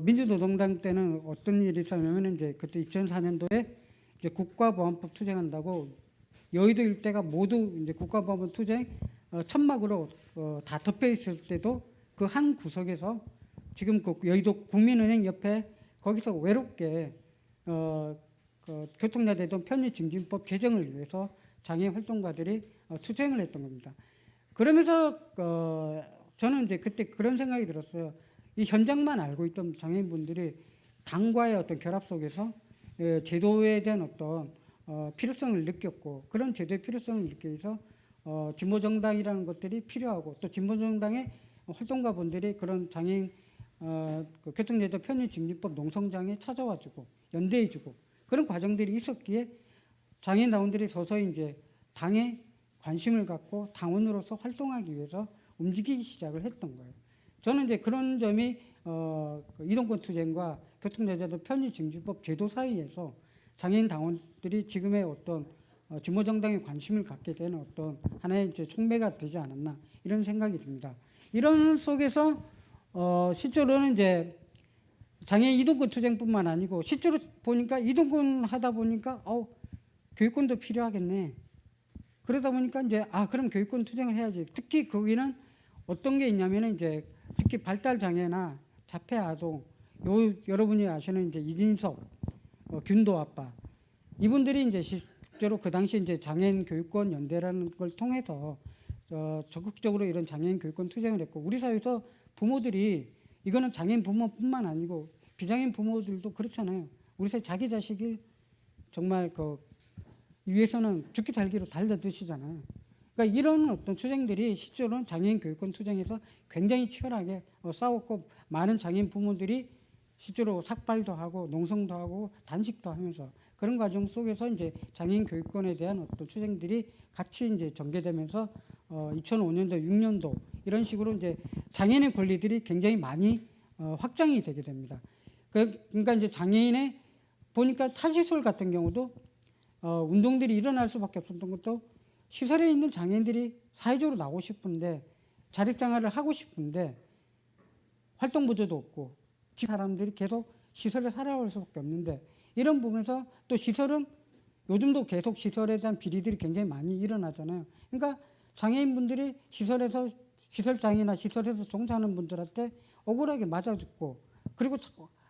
S1: 민주노동당 때는 어떤 일이 있었냐면, 이제 그때 2004년도에 이제 국가보안법 투쟁한다고 여의도 일대가 모두 이제 국가보안법 투쟁 천막으로 다 덮여 있을 때도 그 한 구석에서 지금 그 여의도 국민은행 옆에 거기서 외롭게 그 교통자재도 편의증진법 제정을 위해서 장애인 활동가들이 투쟁을 했던 겁니다. 그러면서 저는 이제 그때 그런 생각이 들었어요. 이 현장만 알고 있던 장애인분들이 당과의 어떤 결합 속에서 제도에 대한 어떤 필요성을 느꼈고, 그런 제도의 필요성을 느껴서 진보정당이라는 것들이 필요하고, 또 진보정당의 활동가분들이 그런 장애인 그 교통제도 편의증진법 농성장에 찾아와주고 연대해주고 그런 과정들이 있었기에 장애인당원들이 서서히 이제 당에 관심을 갖고 당원으로서 활동하기 위해서 움직이기 시작을 했던 거예요. 저는 이제 그런 점이 그 이동권 투쟁과 교통제도 편의증진법 제도 사이에서 장애인 당원들이 지금의 어떤 진보정당에 관심을 갖게 되는 어떤 하나의 이제 촉매가 되지 않았나 이런 생각이 듭니다. 이런 속에서 실제로는 이제 장애인 이동권 투쟁뿐만 아니고 실제로 보니까 이동권 하다 보니까 교육권도 필요하겠네. 그러다 보니까 이제 그럼 교육권 투쟁을 해야지. 특히 거기는 어떤 게 있냐면은 이제 특히 발달 장애나 자폐 아동, 여러분이 아시는 이제 이진석 균도 아빠, 이분들이 이제 실제로 그 당시 이제 장애인 교육권 연대라는 걸 통해서 적극적으로 이런 장애인 교육권 투쟁을 했고, 우리 사회에서 부모들이 이거는 장애인 부모뿐만 아니고 비장애인 부모들도 그렇잖아요. 우리 사회 자기 자식이 정말 위해서는 죽기 살기로 달려드시잖아요. 그러니까 이런 어떤 투쟁들이 실제로는 장애인 교육권 투쟁에서 굉장히 치열하게 싸웠고, 많은 장애인 부모들이 실제로 삭발도 하고 농성도 하고 단식도 하면서 그런 과정 속에서 이제 장애인 교육권에 대한 어떤 투쟁들이 같이 이제 전개되면서 2005년도, 6년도 이런 식으로 이제 장애인의 권리들이 굉장히 많이 확장이 되게 됩니다. 그러니까 이제 장애인의 보니까 타시설 같은 경우도 운동들이 일어날 수밖에 없었던 것도, 시설에 있는 장애인들이 사회적으로 나오고 싶은데 자립생활을 하고 싶은데 활동보조도 없고 사람들이 계속 시설에 살아올 수밖에 없는데, 이런 부분에서 또 시설은 요즘도 계속 시설에 대한 비리들이 굉장히 많이 일어나잖아요. 그러니까 장애인분들이 시설장애나 시설에서 종사하는 분들한테 억울하게 맞아 죽고, 그리고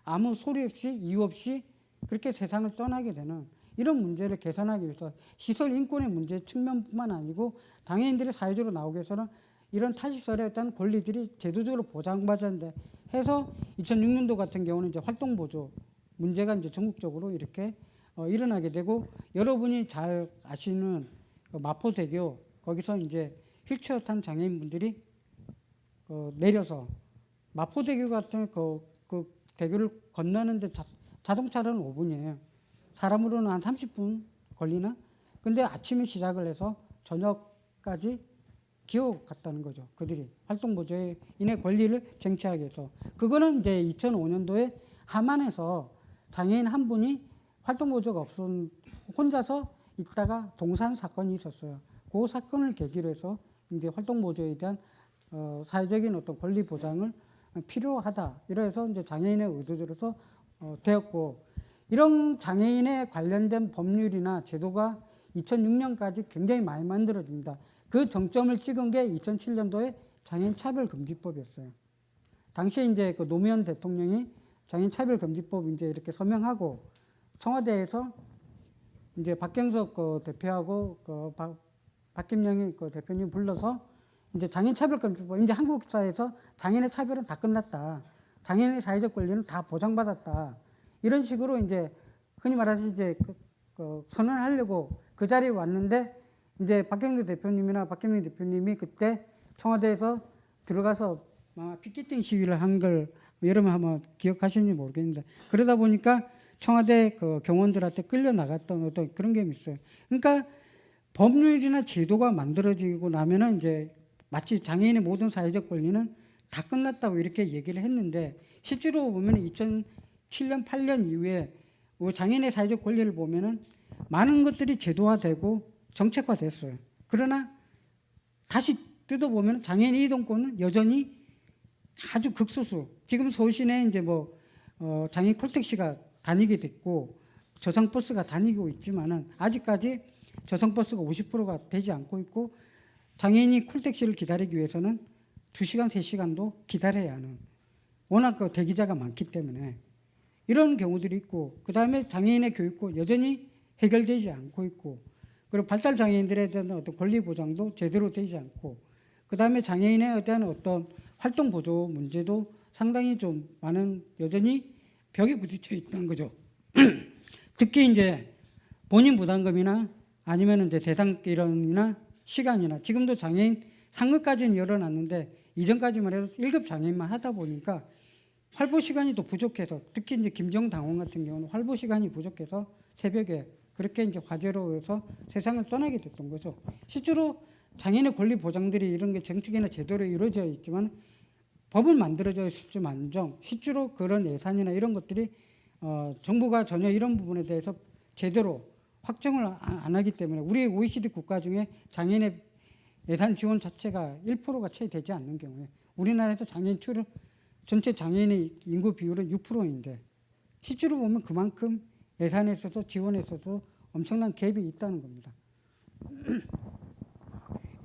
S1: 아무 소리 없이 이유 없이 그렇게 세상을 떠나게 되는 이런 문제를 개선하기 위해서 시설 인권의 문제 측면뿐만 아니고 장애인들이 사회적으로 나오기 위해서는 이런 타시설에 대한 권리들이 제도적으로 보장받았는데 해서 2006년도 같은 경우는 이제 활동보조 문제가 이제 전국적으로 이렇게 일어나게 되고, 여러분이 잘 아시는 마포대교 거기서 이제 휠체어 탄 장애인분들이 내려서 마포대교 같은 그 대교를 건너는데 자동차로는 5분이에요. 사람으로는 한 30분 걸리나? 근데 아침에 시작을 해서 저녁까지 기어갔다는 거죠. 그들이 활동보조인의 권리를 쟁취하기 위해서. 그거는 이제 2005년도에 함안에서 장애인 한 분이 활동보조가 없은 혼자서 있다가 동산 사건이 있었어요. 그 사건을 계기로 해서 이제 활동보조에 대한 사회적인 어떤 권리 보장을 필요하다. 이래서 이제 장애인의 의도대로서 되었고, 이런 장애인에 관련된 법률이나 제도가 2006년까지 굉장히 많이 만들어집니다. 그 정점을 찍은 게 2007년도에 장애인 차별금지법이었어요. 당시에 이제 그 노무현 대통령이 장애인 차별금지법 이제 이렇게 서명하고 청와대에서 이제 박경석 대표하고 박김영희 대표님 불러서 이제 장애인 차별금지법, 이제 한국 사회에서 장애인의 차별은 다 끝났다. 장애인의 사회적 권리는 다 보장받았다. 이런 식으로 이제 흔히 말해서 이제 선언하려고 그 자리에 왔는데, 이제 박경석 대표님이나 박김영 대표님이 그때 청와대에서 들어가서 피켓팅 시위를 한 걸 여러분 아마 기억하시는지 모르겠는데, 그러다 보니까 청와대 경원들한테 끌려 나갔던 어떤 그런 게 있어요. 그러니까 법률이나 제도가 만들어지고 나면은 이제 마치 장애인의 모든 사회적 권리는 다 끝났다고 이렇게 얘기를 했는데, 실제로 보면 2007년, 8년 이후에 장애인의 사회적 권리를 보면은 많은 것들이 제도화되고 정책화됐어요. 그러나 다시 뜯어보면 장애인 이동권은 여전히 아주 극소수. 지금 서울시내에 이제 장애인 콜택시가 다니게 됐고 저상버스가 다니고 있지만은 아직까지 저상버스가 50%가 되지 않고 있고, 장애인이 콜택시를 기다리기 위해서는 2시간, 3시간도 기다려야 하는, 워낙 대기자가 많기 때문에 이런 경우들이 있고, 그 다음에 장애인의 교육도 여전히 해결되지 않고 있고, 그리고 발달 장애인들에 대한 어떤 권리 보장도 제대로 되지 않고, 그 다음에 장애인에 대한 어떤 활동 보조 문제도 상당히 좀 많은 여전히 벽에 부딪혀 있다는 거죠. 특히 이제 본인 부담금이나 아니면 이제 대상 기런이나 시간이나, 지금도 장애인 상급까지는 열어놨는데 이전까지만 해도 1급 장애인만 하다 보니까 활보 시간이 또 부족해서, 특히 이제 김정당원 같은 경우는 활보 시간이 부족해서 새벽에 그렇게 이제 화재로 해서 세상을 떠나게 됐던 거죠. 실제로 장애인의 권리 보장들이 이런 게 정책이나 제도로 이루어져 있지만, 법은 만들어져 있을지만정 실제로 그런 예산이나 이런 것들이 정부가 전혀 이런 부분에 대해서 제대로 확정을 안 하기 때문에 우리 OECD 국가 중에 장애인의 예산 지원 자체가 1%가 채 되지 않는 경우에, 우리나라에서 장애인 전체 장애인의 인구 비율은 6%인데 실제로 보면 그만큼 예산에서도 지원에서도 엄청난 갭이 있다는 겁니다.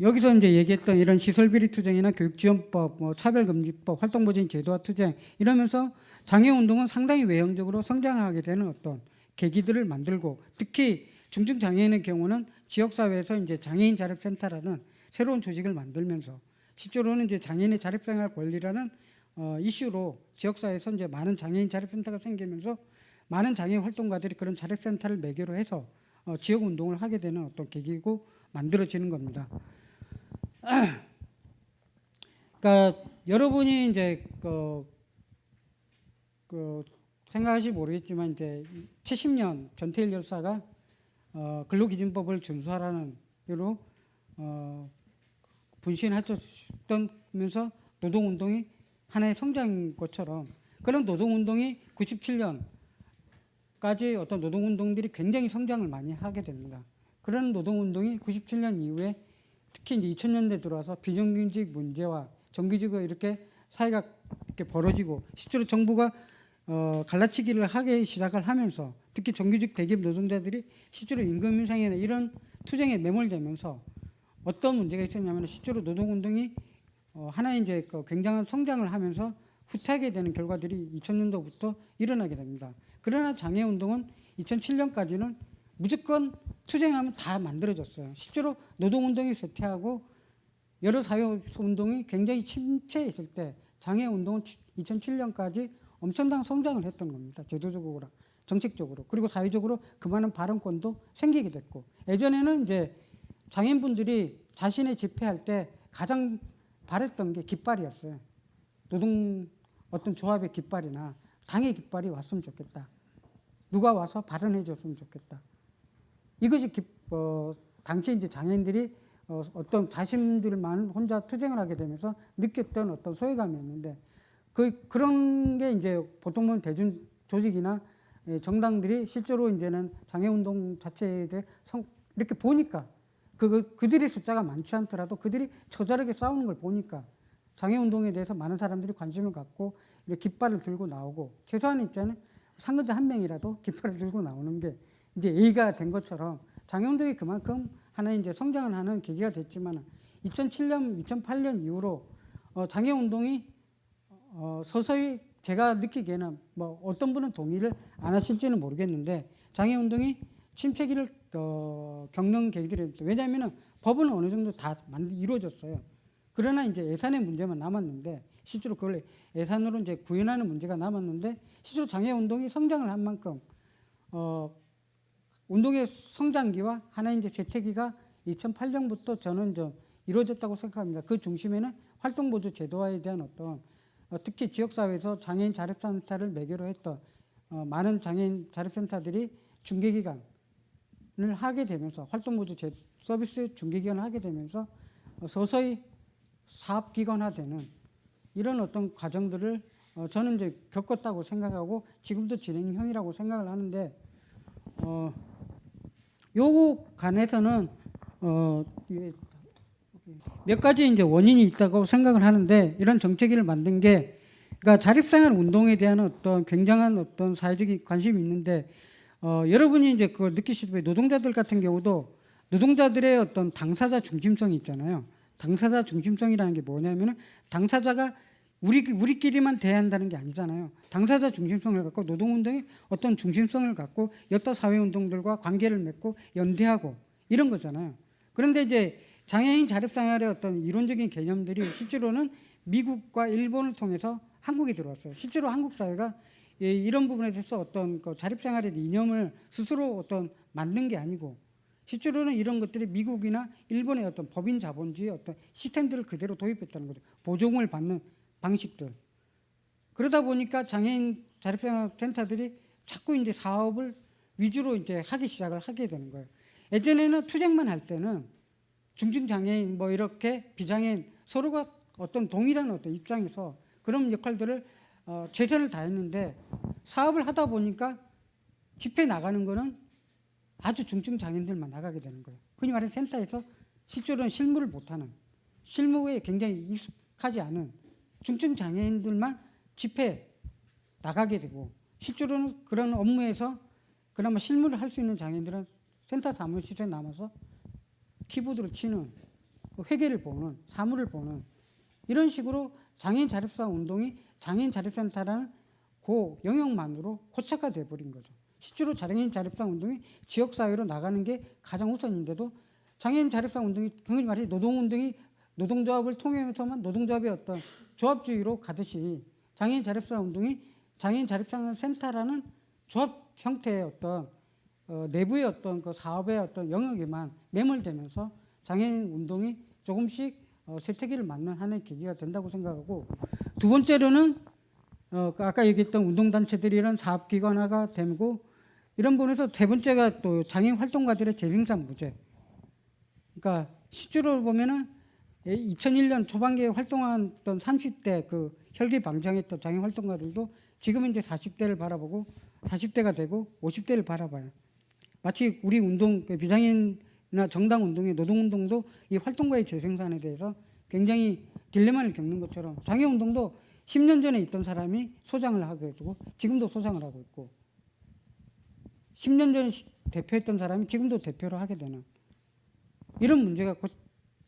S1: 여기서 이제 얘기했던 이런 시설비리 투쟁이나 교육지원법, 차별금지법, 활동보진 제도화 투쟁, 이러면서 장애운동은 상당히 외형적으로 성장하게 되는 어떤 계기들을 만들고, 특히 중증장애인의 경우는 지역사회에서 이제 장애인 자립센터라는 새로운 조직을 만들면서 실제로는 이제 장애인의 자립생활 권리라는 이슈로 지역사회에서 이제 많은 장애인 자립센터가 생기면서 많은 장애인 활동가들이 그런 자립센터를 매개로 해서 지역운동을 하게 되는 어떤 계기고 만들어지는 겁니다. 그러니까 여러분이 이제 생각하실지 모르겠지만 이제 70년 전태일 열사가 근로기준법을 준수하라는 이유로 분신하셨다면서 노동운동이 하나의 성장인 것처럼, 그런 노동운동이 97년까지 어떤 노동운동들이 굉장히 성장을 많이 하게 됩니다. 그런 노동운동이 97년 이후에 특히 이제 2000년대 들어와서 비정규직 문제와 정규직의 이렇게 사회가 이렇게 벌어지고, 실제로 정부가 갈라치기를 하기 시작을 하면서 특히 정규직 대기업 노동자들이 실제로 임금 인상이나 이런 투쟁에 매몰되면서 어떤 문제가 있었냐면, 실제로 노동운동이 하나의 이제 굉장한 성장을 하면서 후퇴하게 되는 결과들이 2000년도부터 일어나게 됩니다. 그러나 장애운동은 2007년까지는 무조건 투쟁하면 다 만들어졌어요. 실제로 노동운동이 쇠퇴하고 여러 사회운동이 굉장히 침체했을 때 장애운동은 2007년까지 엄청난 성장을 했던 겁니다. 제도적으로, 정책적으로, 그리고 사회적으로 그만한 발언권도 생기게 됐고, 예전에는 이제 장애인분들이 자신의 집회할 때 가장 바랬던 게 깃발이었어요. 노동 어떤 조합의 깃발이나 당의 깃발이 왔으면 좋겠다. 누가 와서 발언해 줬으면 좋겠다. 이것이 당시 이제 장애인들이 어떤 자신들만 혼자 투쟁을 하게 되면서 느꼈던 어떤 소외감이었는데, 그런 게 이제 보통 보면 대중 조직이나 정당들이 실제로 이제는 장애운동 자체에 대해 이렇게 보니까 그들의 숫자가 많지 않더라도 그들이 처절하게 싸우는 걸 보니까 장애운동에 대해서 많은 사람들이 관심을 갖고 이렇게 깃발을 들고 나오고, 최소한 있잖아요. 상근자 한 명이라도 깃발을 들고 나오는 게 이제 A가 된 것처럼 장애운동이 그만큼 하나의 이제 성장을 하는 계기가 됐지만, 2007년, 2008년 이후로 장애운동이 서서히 제가 느끼기에는 뭐 어떤 분은 동의를 안 하실지는 모르겠는데, 장애운동이 침체기를 겪는 계기들입니다. 왜냐하면 법은 어느 정도 다 이루어졌어요. 그러나 이제 예산의 문제만 남았는데, 실제로 그걸 예산으로 이제 구현하는 문제가 남았는데, 실제로 장애운동이 성장을 한 만큼 운동의 성장기와 하나의 이제 쇠퇴기가 2008년부터 저는 좀 이루어졌다고 생각합니다. 그 중심에는 활동보조 제도화에 대한 어떤 특히 지역사회에서 장애인 자립센터를 매개로 했던 많은 장애인 자립센터들이 중개기간을 하게 되면서, 활동보조 서비스 중개기간을 하게 되면서 서서히 사업기관화되는 이런 어떤 과정들을 저는 이제 겪었다고 생각하고 지금도 진행형이라고 생각을 하는데, 요 간에서는 몇 가지 이제 원인이 있다고 생각을 하는데, 이런 정책을 만든 게, 그러니까 자립생활 운동에 대한 어떤 굉장한 어떤 사회적인 관심이 있는데, 여러분이 이제 그걸 느끼시다시피 노동자들 같은 경우도 노동자들의 어떤 당사자 중심성이 있잖아요. 당사자 중심성이라는 게 뭐냐면은 당사자가 우리끼리만 대한다는 게 아니잖아요. 당사자 중심성을 갖고 노동운동이 어떤 중심성을 갖고 여타 사회운동들과 관계를 맺고 연대하고 이런 거잖아요. 그런데 이제 장애인 자립생활의 어떤 이론적인 개념들이 실제로는 미국과 일본을 통해서 한국에 들어왔어요. 실제로 한국 사회가 이런 부분에 대해서 어떤 그 자립생활의 이념을 스스로 어떤 만든 게 아니고 실제로는 이런 것들이 미국이나 일본의 어떤 법인 자본주의 어떤 시스템들을 그대로 도입했다는 거죠. 보조금을 받는 방식들. 그러다 보니까 장애인 자립생활 센터들이 자꾸 이제 사업을 위주로 이제 하기 시작을 하게 되는 거예요. 예전에는 투쟁만 할 때는 중증장애인 뭐 이렇게 비장애인 서로가 어떤 동일한 어떤 입장에서 그런 역할들을 최선을 다했는데 사업을 하다 보니까 집회 나가는 거는 아주 중증장애인들만 나가게 되는 거예요. 흔히 말해 센터에서 실제로는 실무를 못하는 실무에 굉장히 익숙하지 않은 중증장애인들만 집회 나가게 되고 실제로는 그런 업무에서 그나마 실무를 할 수 있는 장애인들은 센터 사무실에 남아서 키보드를 치는 회계를 보는 사무를 보는 이런 식으로 장애인 자립사 운동이 장애인 자립센터라는 그 영역만으로 고착화돼 버린 거죠. 실제로 장애인 자립사 운동이 지역사회로 나가는 게 가장 우선인데도 장애인 자립사 운동이 흔히 말해 노동운동이 노동조합을 통해서만 노동조합의 어떤 조합주의로 가듯이 장애인 자립사 운동이 장애인 자립사 센터라는 조합 형태의 어떤 내부의 어떤 그 사업의 어떤 영역에만 매몰되면서 장애인 운동이 조금씩 쇠퇴기를 맞는 하나의 계기가 된다고 생각하고 두 번째로는 아까 얘기했던 운동단체들이 이런 사업기관화가 되고 이런 부분에서 세 번째가 또 장애인 활동가들의 재생산 무제. 그러니까 실제로 보면은 2001년 초반기에 활동했던 30대 그 혈기 방장했던 장애인 활동가들도 지금은 이제 40대를 바라보고 40대가 되고 50대를 바라봐요. 마치 우리 운동, 비장애인이나 정당 운동의 노동 운동도 이 활동가의 재생산에 대해서 굉장히 딜레마를 겪는 것처럼 장애 운동도 10년 전에 있던 사람이 소장을 하게 되고 지금도 소장을 하고 있고 10년 전에 대표했던 사람이 지금도 대표를 하게 되는 이런 문제가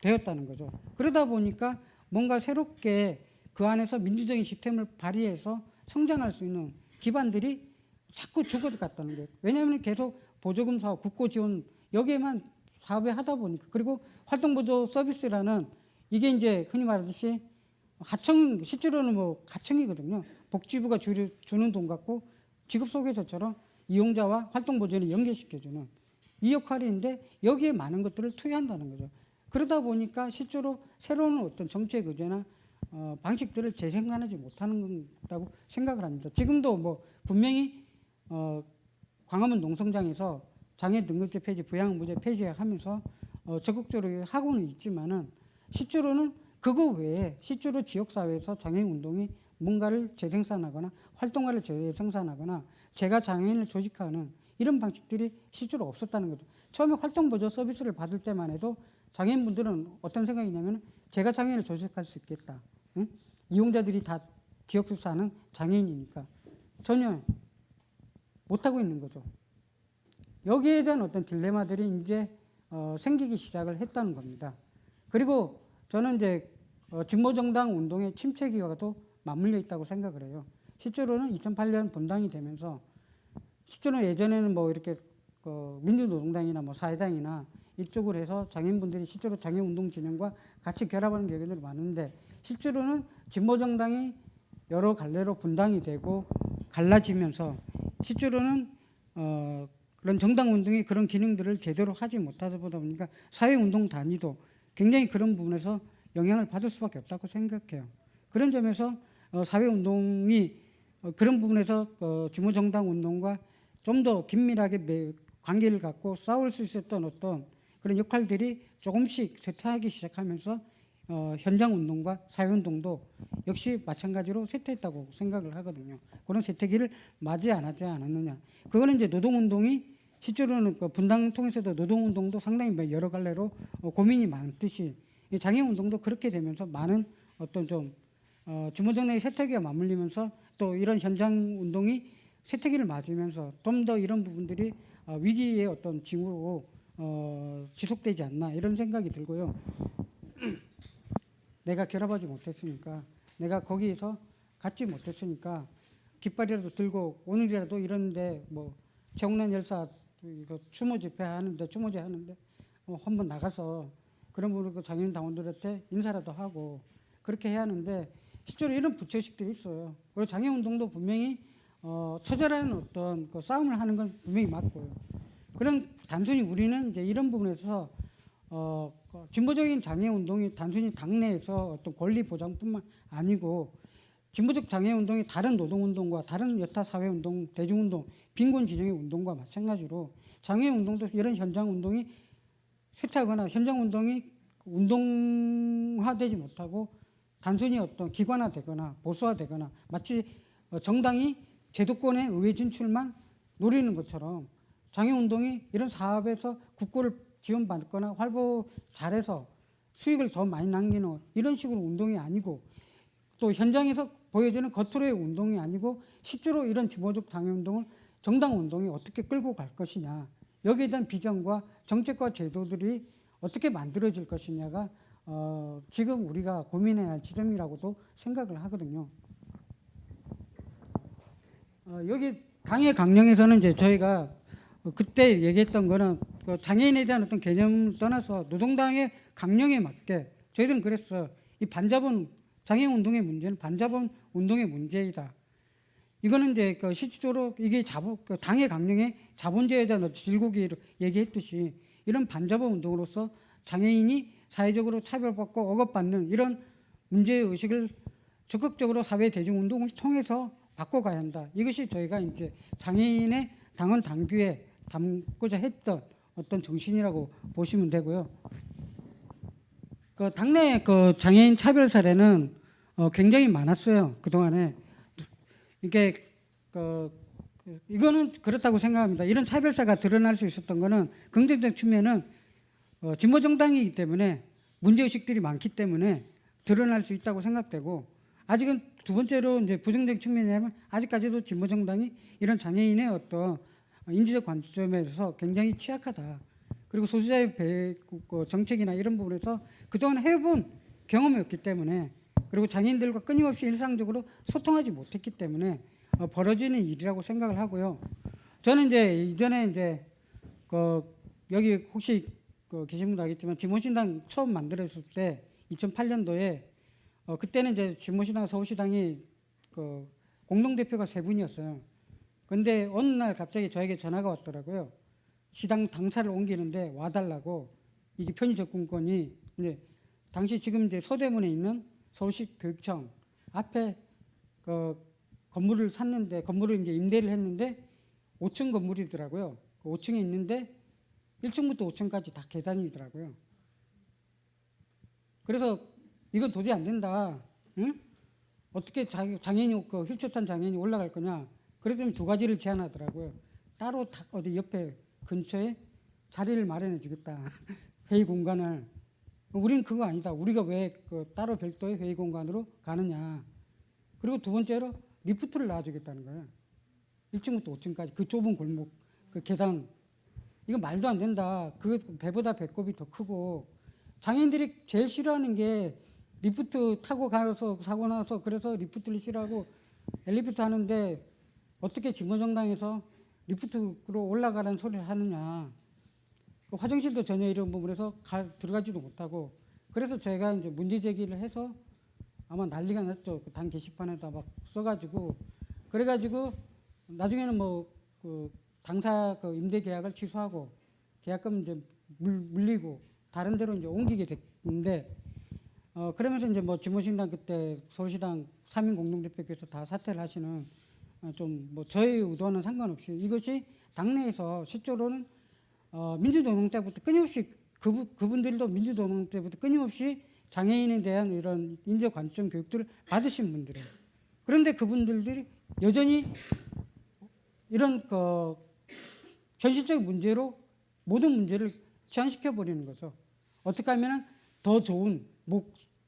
S1: 되었다는 거죠. 그러다 보니까 뭔가 새롭게 그 안에서 민주적인 시스템을 발휘해서 성장할 수 있는 기반들이 자꾸 죽어갔다는 거예요. 왜냐하면 계속 보조금 사업, 국고 지원 여기에만 사업을 하다 보니까 그리고 활동보조 서비스라는 이게 이제 흔히 말하듯이 하청 실제로는 뭐 하청이거든요. 복지부가 주는 돈 갖고 직업소개서처럼 이용자와 활동보조를 연계시켜주는 이 역할인데 여기에 많은 것들을 투여한다는 거죠. 그러다 보니까 실제로 새로운 어떤 정책 의제나 방식들을 재생산하지 못하는 거라고 생각을 합니다. 지금도 뭐 분명히 광화문 농성장에서 장애 등급제 폐지, 부양무제 폐지하면서 적극적으로 하고는 있지만은 실제로는 그거 외에 실제로 지역사회에서 장애인 운동이 뭔가를 재생산하거나 활동가를 재생산하거나 제가 장애인을 조직하는 이런 방식들이 실제로 없었다는 거죠. 처음에 활동보조 서비스를 받을 때만 해도 장애인분들은 어떤 생각이냐면 제가 장애인을 조직할 수 있겠다. 응? 이용자들이 다 지역에서 사는 장애인이니까 전혀 못하고 있는 거죠. 여기에 대한 어떤 딜레마들이 이제 생기기 시작을 했다는 겁니다. 그리고 저는 이제 진보정당 운동의 침체 기화도 맞물려 있다고 생각을 해요. 실제로는 2008년 본당이 되면서 실제로 예전에는 뭐 이렇게 민주노동당이나 뭐 사회당이나 이쪽으로 해서 장애인분들이 실제로 장애운동 진영과 같이 결합하는 경우들이 많은데 실제로는 진보정당이 여러 갈래로 분당이 되고 갈라지면서 실제로는 그런 정당운동이 그런 기능들을 제대로 하지 못하다 보니까 사회운동 단위도 굉장히 그런 부분에서 영향을 받을 수밖에 없다고 생각해요. 그런 점에서 사회운동이 그런 부분에서 진보정당 운동과 좀 더 긴밀하게 관계를 갖고 싸울 수 있었던 어떤 그런 역할들이 조금씩 쇠퇴하기 시작하면서 현장 운동과 사회 운동도 역시 마찬가지로 쇠퇴했다고 생각을 하거든요. 그런 쇠퇴기를 맞지 않았느냐. 그거는 이제 노동 운동이 실제로는 그 분당 통해서도 노동 운동도 상당히 여러 갈래로 고민이 많듯이 장애 운동도 그렇게 되면서 많은 어떤 좀 진보정당의 쇠퇴기가 맞물리면서 또 이런 현장 운동이 쇠퇴기를 맞으면서 좀 더 이런 부분들이 위기의 어떤 징후로 지속되지 않나 이런 생각이 들고요. 내가 결합하지 못했으니까 내가 거기에서 갖지 못했으니까 깃발이라도 들고 오늘이라도 이런데 뭐 최홍란 열사 이거 추모 집회 하는데 추모제 하는데 한번 나가서 그런 분들 그 장애인 당원들한테 인사라도 하고 그렇게 해야 하는데 실제로 이런 부채식들이 있어요. 그리고 장애운동도 분명히 처절한 어떤 그 싸움을 하는 건 분명히 맞고요. 그런 단순히 우리는 이제 이런 부분에서 진보적인 장애운동이 단순히 당내에서 어떤 권리 보장뿐만 아니고 진보적 장애운동이 다른 노동운동과 다른 여타 사회운동, 대중운동, 빈곤 지정의 운동과 마찬가지로 장애운동도 이런 현장운동이 쇠퇴하거나 현장운동이 운동화되지 못하고 단순히 어떤 기관화되거나 보수화되거나 마치 정당이 제도권의 의회 진출만 노리는 것처럼 장애운동이 이런 사업에서 국고를 지원받거나 활보 잘해서 수익을 더 많이 남기는 이런 식으로 운동이 아니고 또 현장에서 보여지는 겉으로의 운동이 아니고 실제로 이런 진보적 장애운동을 정당운동이 어떻게 끌고 갈 것이냐 여기에 대한 비전과 정책과 제도들이 어떻게 만들어질 것이냐가 지금 우리가 고민해야 할 지점이라고도 생각을 하거든요. 여기 당의 강령에서는 이제 저희가 그때 얘기했던 거는 장애인에 대한 어떤 개념을 떠나서 노동당의 강령에 맞게 저희들은 그랬어요. 이 반자본 장애운동의 문제는 반자본 운동의 문제이다. 이거는 이제 실질적으로 이게 당의 강령의 자본주의에 대한 질곡이 얘기했듯이 이런 반자본 운동으로서 장애인이 사회적으로 차별받고 억압받는 이런 문제의식을 적극적으로 사회 대중운동을 통해서 바꿔가야 한다. 이것이 저희가 이제 장애인의 당원 당규에 담고자 했던 어떤 정신이라고 보시면 되고요. 당내 장애인 차별 사례는 굉장히 많았어요. 그동안에. 이게 이거는 그렇다고 생각합니다. 이런 차별사가 드러날 수 있었던 거는 긍정적 측면은 진보 정당이기 때문에 문제의식들이 많기 때문에 드러날 수 있다고 생각되고 아직은 두 번째로 이제 부정적 측면이라면 아직까지도 진보 정당이 이런 장애인의 어떤 인지적 관점에서 굉장히 취약하다. 그리고 소수자의 정책이나 이런 부분에서 그동안 해본 경험이 없기 때문에 그리고 장애인들과 끊임없이 일상적으로 소통하지 못했기 때문에 벌어지는 일이라고 생각을 하고요. 저는 이제 이전에 이제 여기 혹시 계신 분도 알겠지만 진보신당 처음 만들었을 때 2008년도에 그때는 이제 진보신당 서울시당이 공동대표가 3분이었어요. 근데 어느 날 갑자기 저에게 전화가 왔더라고요. 시당 당사를 옮기는데 와달라고. 이게 편의접근권이 이제 당시 지금 이제 서대문에 있는 서울시 교육청 앞에 건물을 샀는데 건물을 이제 임대를 했는데 5층 건물이더라고요. 5층에 있는데 1층부터 5층까지 다 계단이더라고요. 그래서 이건 도저히 안 된다. 응? 어떻게 장애인이 휠체어 탄 장애인이 올라갈 거냐. 그래서 두 가지를 제안하더라고요. 따로 어디 옆에 근처에 자리를 마련해 주겠다. 회의 공간을. 우리는 그거 아니다. 우리가 왜 따로 별도의 회의 공간으로 가느냐. 그리고 두 번째로 리프트를 놔주겠다는 거예요. 1층부터 5층까지 그 좁은 골목, 그 계단. 이거 말도 안 된다. 그 배보다 배꼽이 더 크고 장애인들이 제일 싫어하는 게 리프트 타고 가서 사고 나서 그래서 리프트를 싫어하고 엘리베이터 하는데 어떻게 진보정당에서 리프트로 올라가라는 소리를 하느냐. 화장실도 전혀 이런 부분에서 들어가지도 못하고 그래서 제가 이제 문제 제기를 해서 아마 난리가 났죠. 당 게시판에다 막 써가지고 그래가지고 나중에는 당사 임대 계약을 취소하고 계약금 이제 물리고 다른 데로 이제 옮기게 됐는데 그러면서 이제 진보신당 그때 서울시당 3인 공동대표께서 다 사퇴를 하시는 좀 저의 의도와는 상관없이 이것이 당내에서 실제로는 민주노동 때부터 끊임없이 그분들도 민주노동 때부터 끊임없이 장애인에 대한 이런 인적 관점 교육들을 받으신 분들이에요. 그런데 그분들이 여전히 이런 현실적인 문제로 모든 문제를 치환시켜 버리는 거죠. 어떻게 하면 더 좋은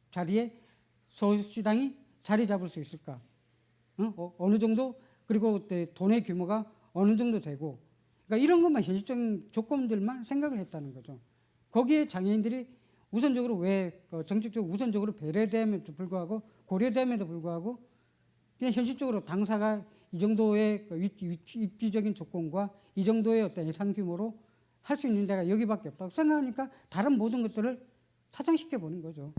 S1: 자리에 서울시당이 자리 잡을 수 있을까? 어느 정도 그리고 돈의 규모가 어느 정도 되고 그러니까 이런 것만 현실적인 조건들만 생각을 했다는 거죠. 거기에 장애인들이 우선적으로 왜 정책적으로 우선적으로 배려됨에도 불구하고 고려됨에도 불구하고 그냥 현실적으로 당사가 이 정도의 그 입지적인 조건과 이 정도의 어떤 예산 규모로 할 수 있는 데가 여기밖에 없다고 생각하니까 다른 모든 것들을 차장시켜 보는 거죠.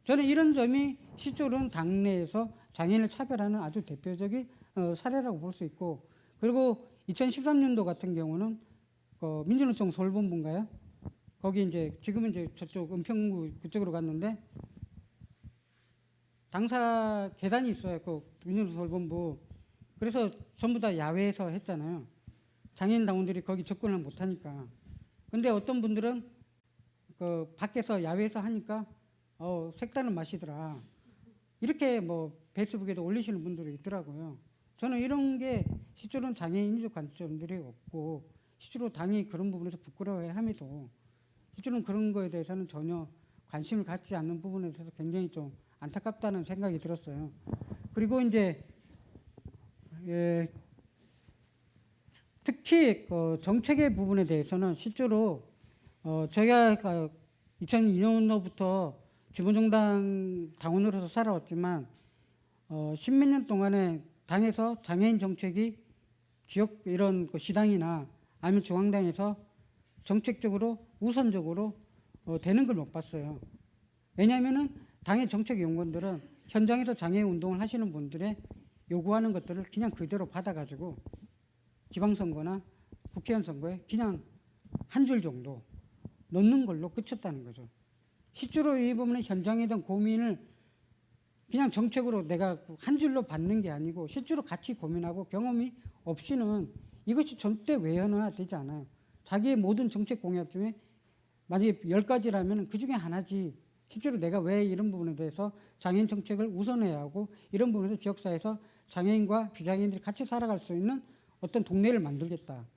S1: 저는 이런 점이 실제로는 당내에서 장애인을 차별하는 아주 대표적인 사례라고 볼 수 있고, 그리고 2013년도 같은 경우는 민주노총 서울본부인가요? 거기 이제 지금은 이제 저쪽 은평구 그쪽으로 갔는데 당사 계단이 있어요. 그 민주노총 서울본부. 그래서 전부 다 야외에서 했잖아요. 장애인 당원들이 거기 접근을 못 하니까. 근데 어떤 분들은 그 밖에서 야외에서 하니까 색다른 맛이더라. 이렇게 뭐 페이스북에도 올리시는 분들이 있더라고요. 저는 이런 게 실제로는 장애인적 관점들이 없고 실제로 당이 그런 부분에서 부끄러워함에도 실제로는 그런 거에 대해서는 전혀 관심을 갖지 않는 부분에 대해서 굉장히 좀 안타깝다는 생각이 들었어요. 그리고 이제 특히 정책의 부분에 대해서는 실제로 저희가 2002년도부터 지구정당 당원으로서 살아왔지만 십몇 년 동안에 당에서 장애인 정책이 지역 이런 시당이나 아니면 중앙당에서 정책적으로 우선적으로 되는 걸 못 봤어요. 왜냐하면은 당의 정책 연구원들은 현장에서 장애인 운동을 하시는 분들의 요구하는 것들을 그냥 그대로 받아가지고 지방선거나 국회의원 선거에 그냥 한 줄 정도 넣는 걸로 그쳤다는 거죠. 실제로 이 부분에 현장에 대한 고민을 그냥 정책으로 내가 한 줄로 받는 게 아니고 실제로 같이 고민하고 경험이 없이는 이것이 절대 외연화되지 않아요. 자기의 모든 정책 공약 중에 만약에 10가지라면 그 중에 하나지. 실제로 내가 왜 이런 부분에 대해서 장애인 정책을 우선해야 하고 이런 부분에서 지역사회에서 장애인과 비장애인들이 같이 살아갈 수 있는 어떤 동네를 만들겠다.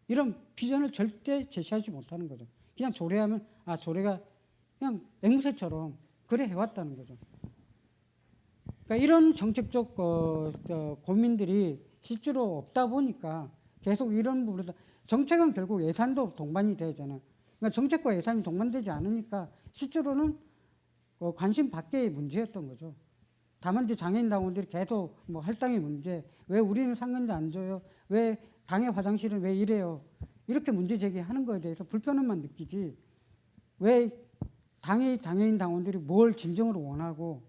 S1: 이런 비전을 절대 제시하지 못하는 거죠. 그냥 조례하면 조례가 그냥 앵무새처럼 그래 해왔다는 거죠. 그러니까 이런 정책적 고민들이 실제로 없다 보니까 계속 이런 부분에서 정책은 결국 예산도 동반이 되잖아요. 그러니까 정책과 예산이 동반되지 않으니까 실제로는 관심 밖의 문제였던 거죠. 다만 이제 장애인 당원들이 계속 뭐 할당의 문제, 왜 우리는 상근자 안 줘요? 왜 당의 화장실은 왜 이래요? 이렇게 문제 제기하는 거에 대해서 불편함만 느끼지 왜 당의 장애인 당원들이 뭘 진정으로 원하고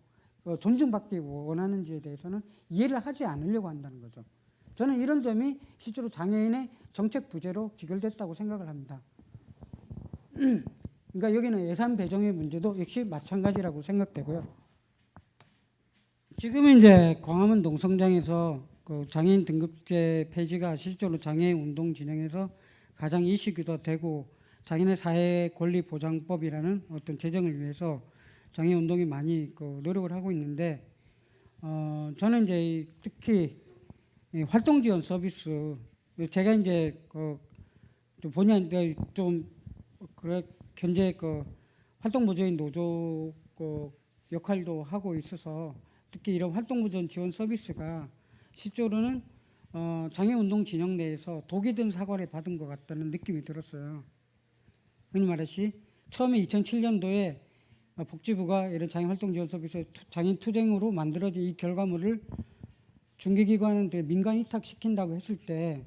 S1: 존중받기 원하는지에 대해서는 이해를 하지 않으려고 한다는 거죠. 저는 이런 점이 실제로 장애인의 정책 부재로 귀결됐다고 생각을 합니다. 그러니까 여기는 예산 배정의 문제도 역시 마찬가지라고 생각되고요. 지금은 이제 광화문 농성장에서 그 장애인 등급제 폐지가 실제로 장애인 운동 진영에서 가장 이슈기도 되고 장애인의 사회 권리 보장법이라는 어떤 제정을 위해서 장애인 운동이 많이 노력을 하고 있는데 저는 이제 특히 활동 지원 서비스 제가 이제 좀 본의 좀 그래 현재 활동 보조인 노조 역할도 하고 있어서 특히 이런 활동 보조 지원 서비스가 실제로는 장애운동 진영 내에서 독이 든 사과를 받은 것 같다는 느낌이 들었어요. 흔히 말하시 처음에 2007년도에 복지부가 이런 장애활동 지원 서비스 장애인 투쟁으로 만들어진 이 결과물을 중개기관한테 민간 위탁시킨다고 했을 때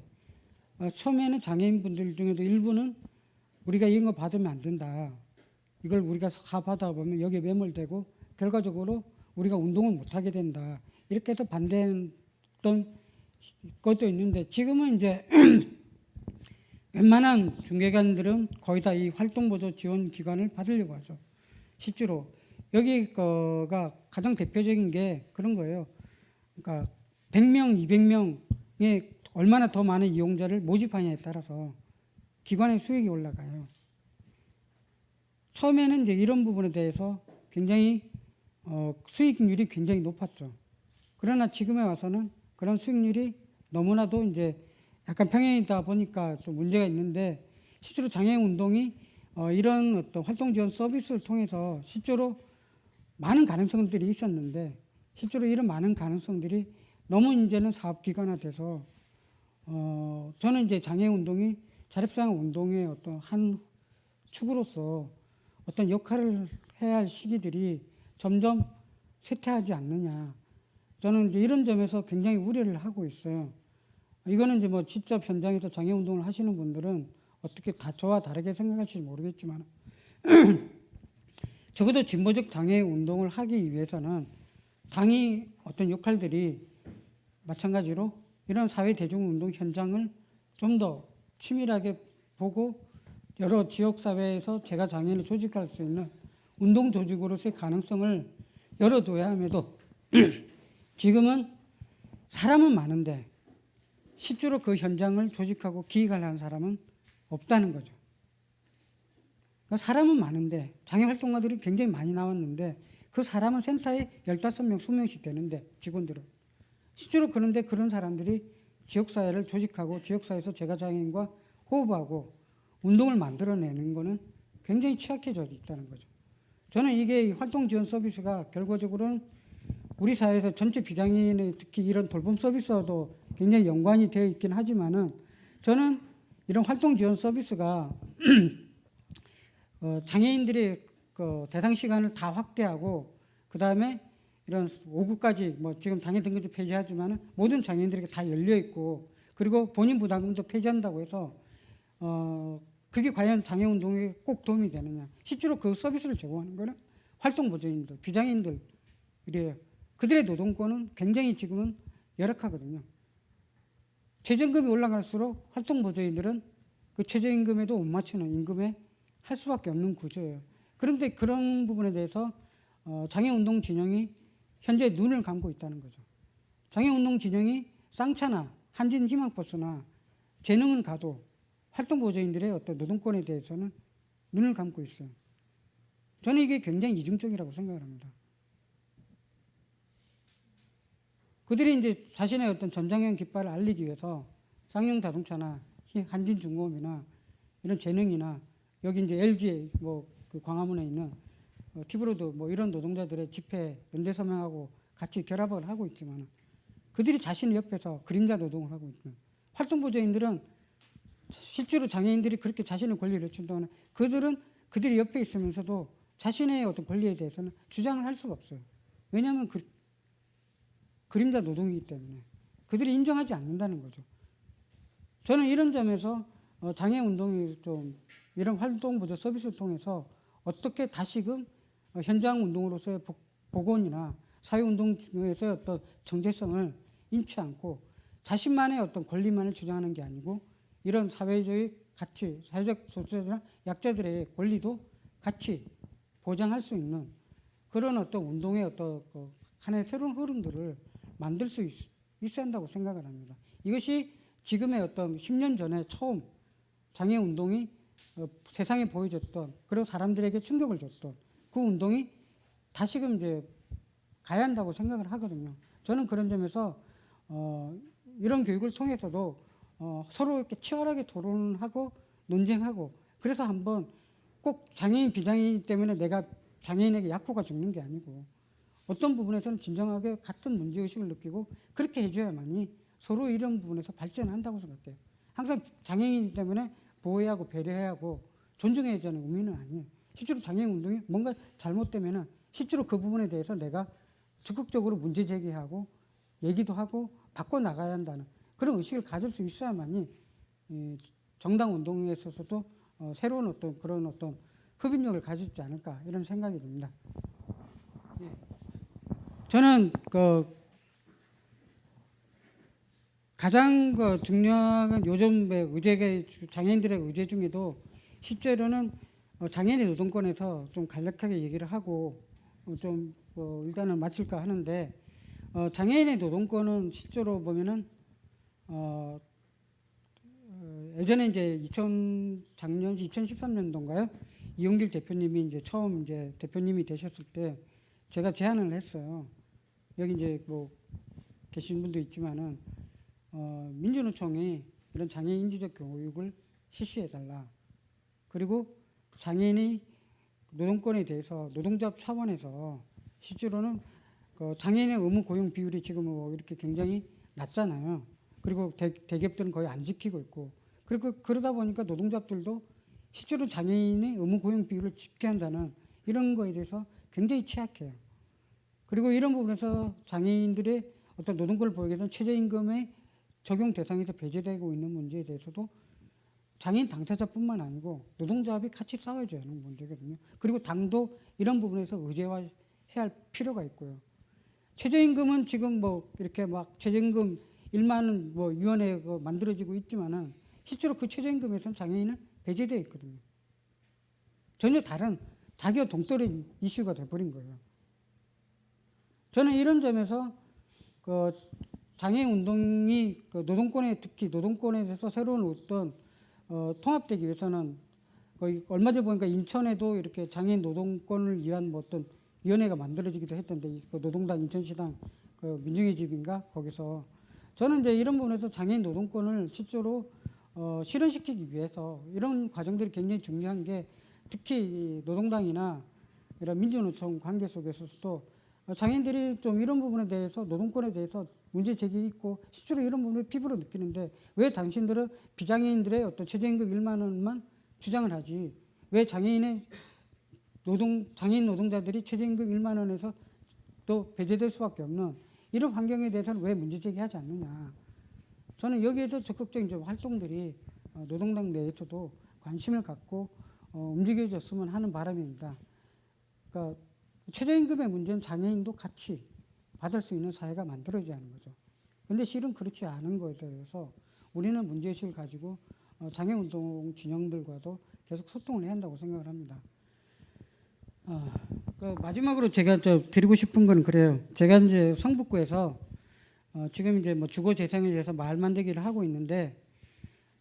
S1: 처음에는 장애인분들 중에도 일부는 우리가 이런 거 받으면 안 된다. 이걸 우리가 사업하다 보면 여기에 매몰되고 결과적으로 우리가 운동을 못하게 된다. 이렇게 해서 반대했던 것도 있는데 지금은 이제 웬만한 중개관들은 거의 다 이 활동보조 지원 기관을 받으려고 하죠. 실제로 여기 거가 가장 대표적인 게 그런 거예요. 그러니까 100명, 200명의 얼마나 더 많은 이용자를 모집하냐에 따라서 기관의 수익이 올라가요. 처음에는 이제 이런 부분에 대해서 굉장히 수익률이 굉장히 높았죠. 그러나 지금에 와서는 그런 수익률이 너무나도 이제 약간 평행이다 보니까 좀 문제가 있는데 실제로 장애인 운동이 이런 어떤 활동 지원 서비스를 통해서 실제로 많은 가능성들이 있었는데 실제로 이런 많은 가능성들이 너무 이제는 사업기관화돼서 저는 이제 장애인 운동이 자립생활 운동의 어떤 한 축으로서 어떤 역할을 해야 할 시기들이 점점 쇠퇴하지 않느냐. 저는 이제 이런 점에서 굉장히 우려를 하고 있어요. 이거는 이제 뭐 직접 현장에서 장애 운동을 하시는 분들은 어떻게 다 저와 다르게 생각할지 모르겠지만 적어도 진보적 장애 운동을 하기 위해서는 당이 어떤 역할들이 마찬가지로 이런 사회 대중 운동 현장을 좀 더 치밀하게 보고 여러 지역 사회에서 제가 장애인을 조직할 수 있는 운동 조직으로서의 가능성을 열어둬야 함에도 지금은 사람은 많은데 실제로 그 현장을 조직하고 기획을 하는 사람은 없다는 거죠. 그러니까 사람은 많은데 장애 활동가들이 굉장히 많이 나왔는데 그 사람은 센터에 15명, 20명씩 되는데 직원들은 실제로 그런데 그런 사람들이 지역사회를 조직하고 지역사회에서 제가 장애인과 호흡하고 운동을 만들어내는 거는 굉장히 취약해져 있다는 거죠. 저는 이게 활동 지원 서비스가 결과적으로는 우리 사회에서 전체 비장애인의 특히 이런 돌봄 서비스와도 굉장히 연관이 되어 있긴 하지만은 저는 이런 활동 지원 서비스가 장애인들의 그 대상 시간을 다 확대하고 그 다음에 이런 5구까지 뭐 지금 장애 등급제 폐지하지만은 모든 장애인들에게 다 열려 있고 그리고 본인 부담금도 폐지한다고 해서 그게 과연 장애 운동에 꼭 도움이 되느냐? 실제로 그 서비스를 제공하는 거는 활동 보조인들, 비장애인들이에요. 그들의 노동권은 굉장히 지금은 열악하거든요. 최저임금이 올라갈수록 활동 보조인들은 그 최저임금에도 못 맞추는 임금에 할 수밖에 없는 구조예요. 그런데 그런 부분에 대해서 장애운동 진영이 현재 눈을 감고 있다는 거죠. 장애운동 진영이 쌍차나 한진희망버스나 재능은 가도 활동 보조인들의 어떤 노동권에 대해서는 눈을 감고 있어요. 저는 이게 굉장히 이중적이라고 생각을 합니다. 그들이 이제 자신의 어떤 전장형 깃발을 알리기 위해서 쌍용 자동차나 한진중공업이나 이런 재능이나 여기 이제 LG 뭐 그 광화문에 있는 티브로드 뭐 이런 노동자들의 집회 연대 서명하고 같이 결합을 하고 있지만 그들이 자신 옆에서 그림자 노동을 하고 있는 활동 보조인들은 실제로 장애인들이 그렇게 자신의 권리를 외친다면 그들은 그들이 옆에 있으면서도 자신의 어떤 권리에 대해서는 주장을 할 수가 없어요. 왜냐하면 그림자 노동이기 때문에 그들이 인정하지 않는다는 거죠. 저는 이런 점에서 장애운동이 좀 이런 활동보조 서비스를 통해서 어떻게 다시금 현장 운동으로서의 복원이나 사회운동에서의 어떤 정체성을 잃지 않고 자신만의 어떤 권리만을 주장하는 게 아니고 이런 사회주의 가치, 사회적 소수자들이나 약자들의 권리도 같이 보장할 수 있는 그런 어떤 운동의 어떤 하나의 새로운 흐름들을 만들 수 있어야 한다고 생각을 합니다. 이것이 지금의 어떤 10년 전에 처음 장애운동이 세상에 보여줬던 그리고 사람들에게 충격을 줬던 그 운동이 다시금 이제 가야 한다고 생각을 하거든요. 저는 그런 점에서 이런 교육을 통해서도 서로 이렇게 치열하게 토론하고 논쟁하고 그래서 한번 꼭 장애인 비장애인 때문에 내가 장애인에게 약호가 죽는 게 아니고 어떤 부분에서는 진정하게 같은 문제의식을 느끼고 그렇게 해줘야만이 서로 이런 부분에서 발전한다고 생각해요. 항상 장애인이기 때문에 보호해야 하고 배려해야 하고 존중해야 하는 의미는 아니에요. 실제로 장애인 운동이 뭔가 잘못되면 실제로 그 부분에 대해서 내가 적극적으로 문제 제기하고 얘기도 하고 바꿔나가야 한다는 그런 의식을 가질 수 있어야만이 정당 운동에 있어서도 새로운 어떤 그런 어떤 흡입력을 가지지 않을까 이런 생각이 듭니다. 저는 가장 중요한 요즘의 의제가 장애인들의 의제 중에도 실제로는 장애인의 노동권에서 좀 간략하게 얘기를 하고 좀 일단은 마칠까 하는데 장애인의 노동권은 실제로 보면은 예전에 이제 작년 2013년도인가요? 이용길 대표님이 이제 처음 이제 대표님이 되셨을 때 제가 제안을 했어요. 여기 이제 뭐 계신 분도 있지만은 민주노총이 이런 장애인 인지적 교육을 실시해달라. 그리고 장애인이 노동권에 대해서 노동조합 차원에서 실제로는 장애인의 의무 고용 비율이 지금 뭐 이렇게 굉장히 낮잖아요. 그리고 대기업들은 거의 안 지키고 있고 그리고 그러다 보니까 노동조합들도 실제로 장애인의 의무 고용 비율을 지켜야 한다는 이런 거에 대해서 굉장히 취약해요. 그리고 이런 부분에서 장애인들의 어떤 노동권을 보이게 되는 최저임금의 적용 대상에서 배제되고 있는 문제에 대해서도 장애인 당사자뿐만 아니고 노동조합이 같이 싸워줘야 하는 문제거든요. 그리고 당도 이런 부분에서 의제화해야 할 필요가 있고요. 최저임금은 지금 뭐 이렇게 막 최저임금 1만 원 뭐 위원회가 만들어지고 있지만은 실제로 그 최저임금에서는 장애인은 배제되어 있거든요. 전혀 다른 자기와 동떨어진 이슈가 돼버린 거예요. 저는 이런 점에서 그 장애인 운동이 그 노동권에 특히 노동권에 대해서 새로운 어떤 통합되기 위해서는 거의 얼마 전에 보니까 인천에도 이렇게 장애인 노동권을 위한 뭐 어떤 위원회가 만들어지기도 했던데 그 노동당 인천시당 그 민중의 집인가 거기서 저는 이제 이런 부분에서 장애인 노동권을 실제로 실현시키기 위해서 이런 과정들이 굉장히 중요한 게 특히 노동당이나 이런 민주노총 관계 속에서도 장애인들이 좀 이런 부분에 대해서 노동권에 대해서 문제 제기 있고 실제로 이런 부분을 피부로 느끼는데 왜 당신들은 비장애인들의 어떤 최저임금 1만 원만 주장을 하지 왜 장애인 노동자들이 최저임금 1만 원에서 또 배제될 수밖에 없는 이런 환경에 대해서는 왜 문제 제기하지 않느냐. 저는 여기에도 적극적인 활동들이 노동당 내에서도 관심을 갖고 움직여졌으면 하는 바람입니다. 그러니까 최저임금의 문제는 장애인도 같이 받을 수 있는 사회가 만들어져야 하는 거죠. 그런데 실은 그렇지 않은 거에 대해서 우리는 문제의식을 가지고 장애운동 진영들과도 계속 소통을 해야 한다고 생각을 합니다. 마지막으로 제가 드리고 싶은 건 그래요. 제가 이제 성북구에서 지금 이제 뭐 주거 재생을 위해서 마을 만들기를 하고 있는데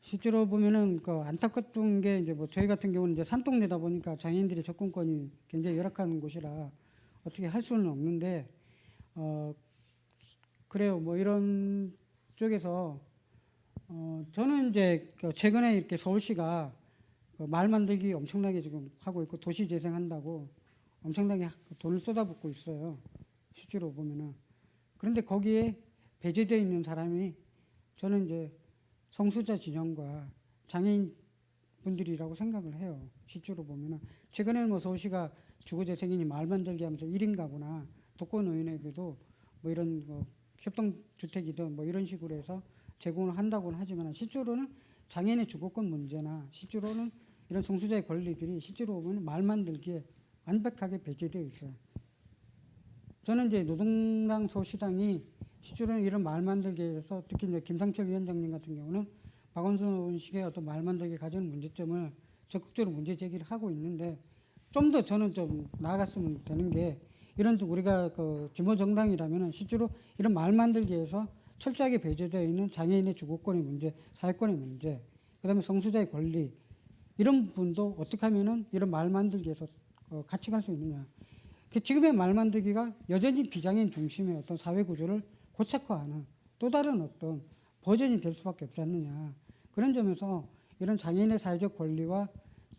S1: 실제로 보면은 그 안타깝던 게 이제 뭐 저희 같은 경우는 이제 산동네다 보니까 장애인들의 접근권이 굉장히 열악한 곳이라 어떻게 할 수는 없는데 그래요. 뭐 이런 쪽에서 저는 이제 최근에 이렇게 서울시가 마을 만들기 엄청나게 지금 하고 있고 도시 재생한다고 엄청나게 돈을 쏟아붓고 있어요. 실제로 보면은. 그런데 거기에 배제되어 있는 사람이 저는 이제 성수자 진영과 장애인 분들이라고 생각을 해요. 실제로 보면은. 최근에는 뭐 서울시가 주거재생이니 마을 만들기 하면서 1인 가구나 독거노인에게도 뭐 이런 협동주택이든 뭐 이런 식으로 해서 제공을 한다고는 하지만 실제로는 장애인의 주거권 문제나 실제로는 이런 성수자의 권리들이 실제로 보면 마을 만들기에 완벽하게 배제되어 있어요. 저는 이제 노동당 서울시당이 실제로는 이런 마을 만들기에 대해서 특히 이제 김상철 위원장님 같은 경우는 박원순 식의 어떤 마을 만들기 가져오는 문제점을 적극적으로 문제 제기를 하고 있는데 좀 더 저는 좀 나아갔으면 되는 게 이런 우리가 그 진보 정당이라면은 실제로 이런 마을 만들기에서 철저하게 배제되어 있는 장애인의 주거권의 문제, 사회권의 문제, 그다음에 성수자의 권리 이런 부분도 어떻게 하면은 이런 마을 만들기에서 같이 갈 수 있느냐. 지금의 마을 만들기가 여전히 비장애인 중심의 어떤 사회 구조를 고착화하는 또 다른 어떤 버전이 될 수밖에 없지 않느냐. 그런 점에서 이런 장애인의 사회적 권리와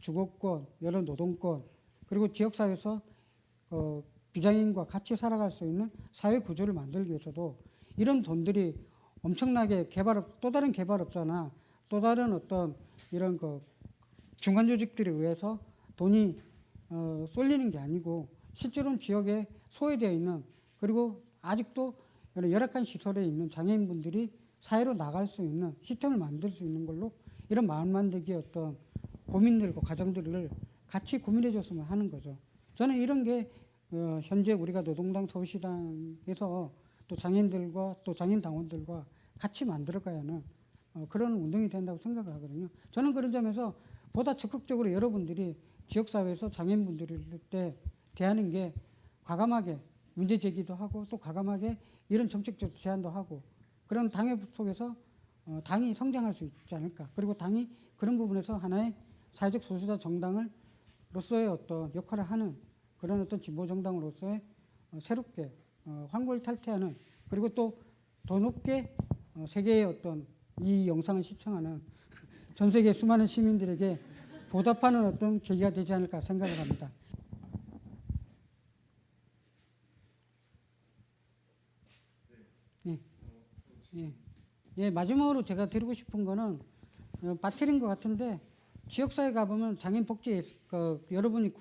S1: 주거권, 여러 노동권, 그리고 지역사회에서 비장애인과 같이 살아갈 수 있는 사회 구조를 만들기 위해서도 이런 돈들이 엄청나게 또 다른 개발업자나 또 다른 어떤 이런 중간 조직들에 의해서 돈이 쏠리는 게 아니고 실제로는 지역에 소외되어 있는 그리고 아직도 열악한 시설에 있는 장애인분들이 사회로 나갈 수 있는 시스템을 만들 수 있는 걸로 이런 마을 만들기의 어떤 고민들과 과정들을 같이 고민해 줬으면 하는 거죠. 저는 이런 게 현재 우리가 노동당 서울시당에서 또 장애인들과 또 장애인 당원들과 같이 만들어가야 하는 그런 운동이 된다고 생각을 하거든요. 저는 그런 점에서 보다 적극적으로 여러분들이 지역사회에서 장애인분들을 때 대하는 게 과감하게 문제 제기도 하고 또 과감하게 이런 정책적 제안도 하고 그런 당회 속에서 당이 성장할 수 있지 않을까. 그리고 당이 그런 부분에서 하나의 사회적 소수자 정당으로서의 어떤 역할을 하는 그런 어떤 진보 정당으로서의 새롭게 환골탈퇴하는 그리고 또 더 높게 세계의 어떤 이 영상을 시청하는 전 세계 수많은 시민들에게 보답하는 어떤 계기가 되지 않을까 생각을 합니다. 예, 마지막으로 제가 드리고 싶은 거는 빠뜨린 것 같은데 지역사회 가보면 장애인 복지 여러분이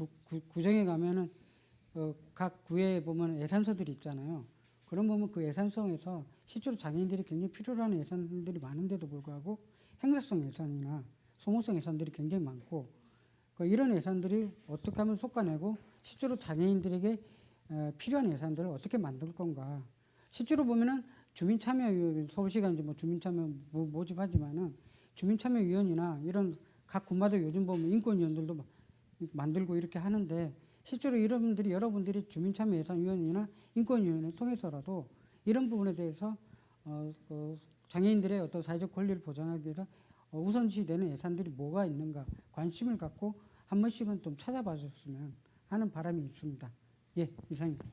S1: 구청에 가면은 각 구에 보면 예산서들이 있잖아요. 그런 보면 그 예산성에서 실제로 장애인들이 굉장히 필요로 하는 예산들이 많은데도 불구하고 행사성 예산이나 소모성 예산들이 굉장히 많고 이런 예산들이 어떻게 하면 솎아내고 실제로 장애인들에게 필요한 예산들을 어떻게 만들 건가. 실제로 보면은 주민참여위원, 서울시가 이제 뭐 주민참여 모집하지만은 주민참여위원이나 이런 각 군마다 요즘 보면 인권위원들도 만들고 이렇게 하는데 실제로 여러분들이 주민참여예산위원회나 인권위원회 통해서라도 이런 부분에 대해서 그 장애인들의 어떤 사회적 권리를 보장하기 위해서 우선시되는 예산들이 뭐가 있는가 관심을 갖고 한 번씩은 좀 찾아봐 줬으면 하는 바람이 있습니다. 예, 이상입니다.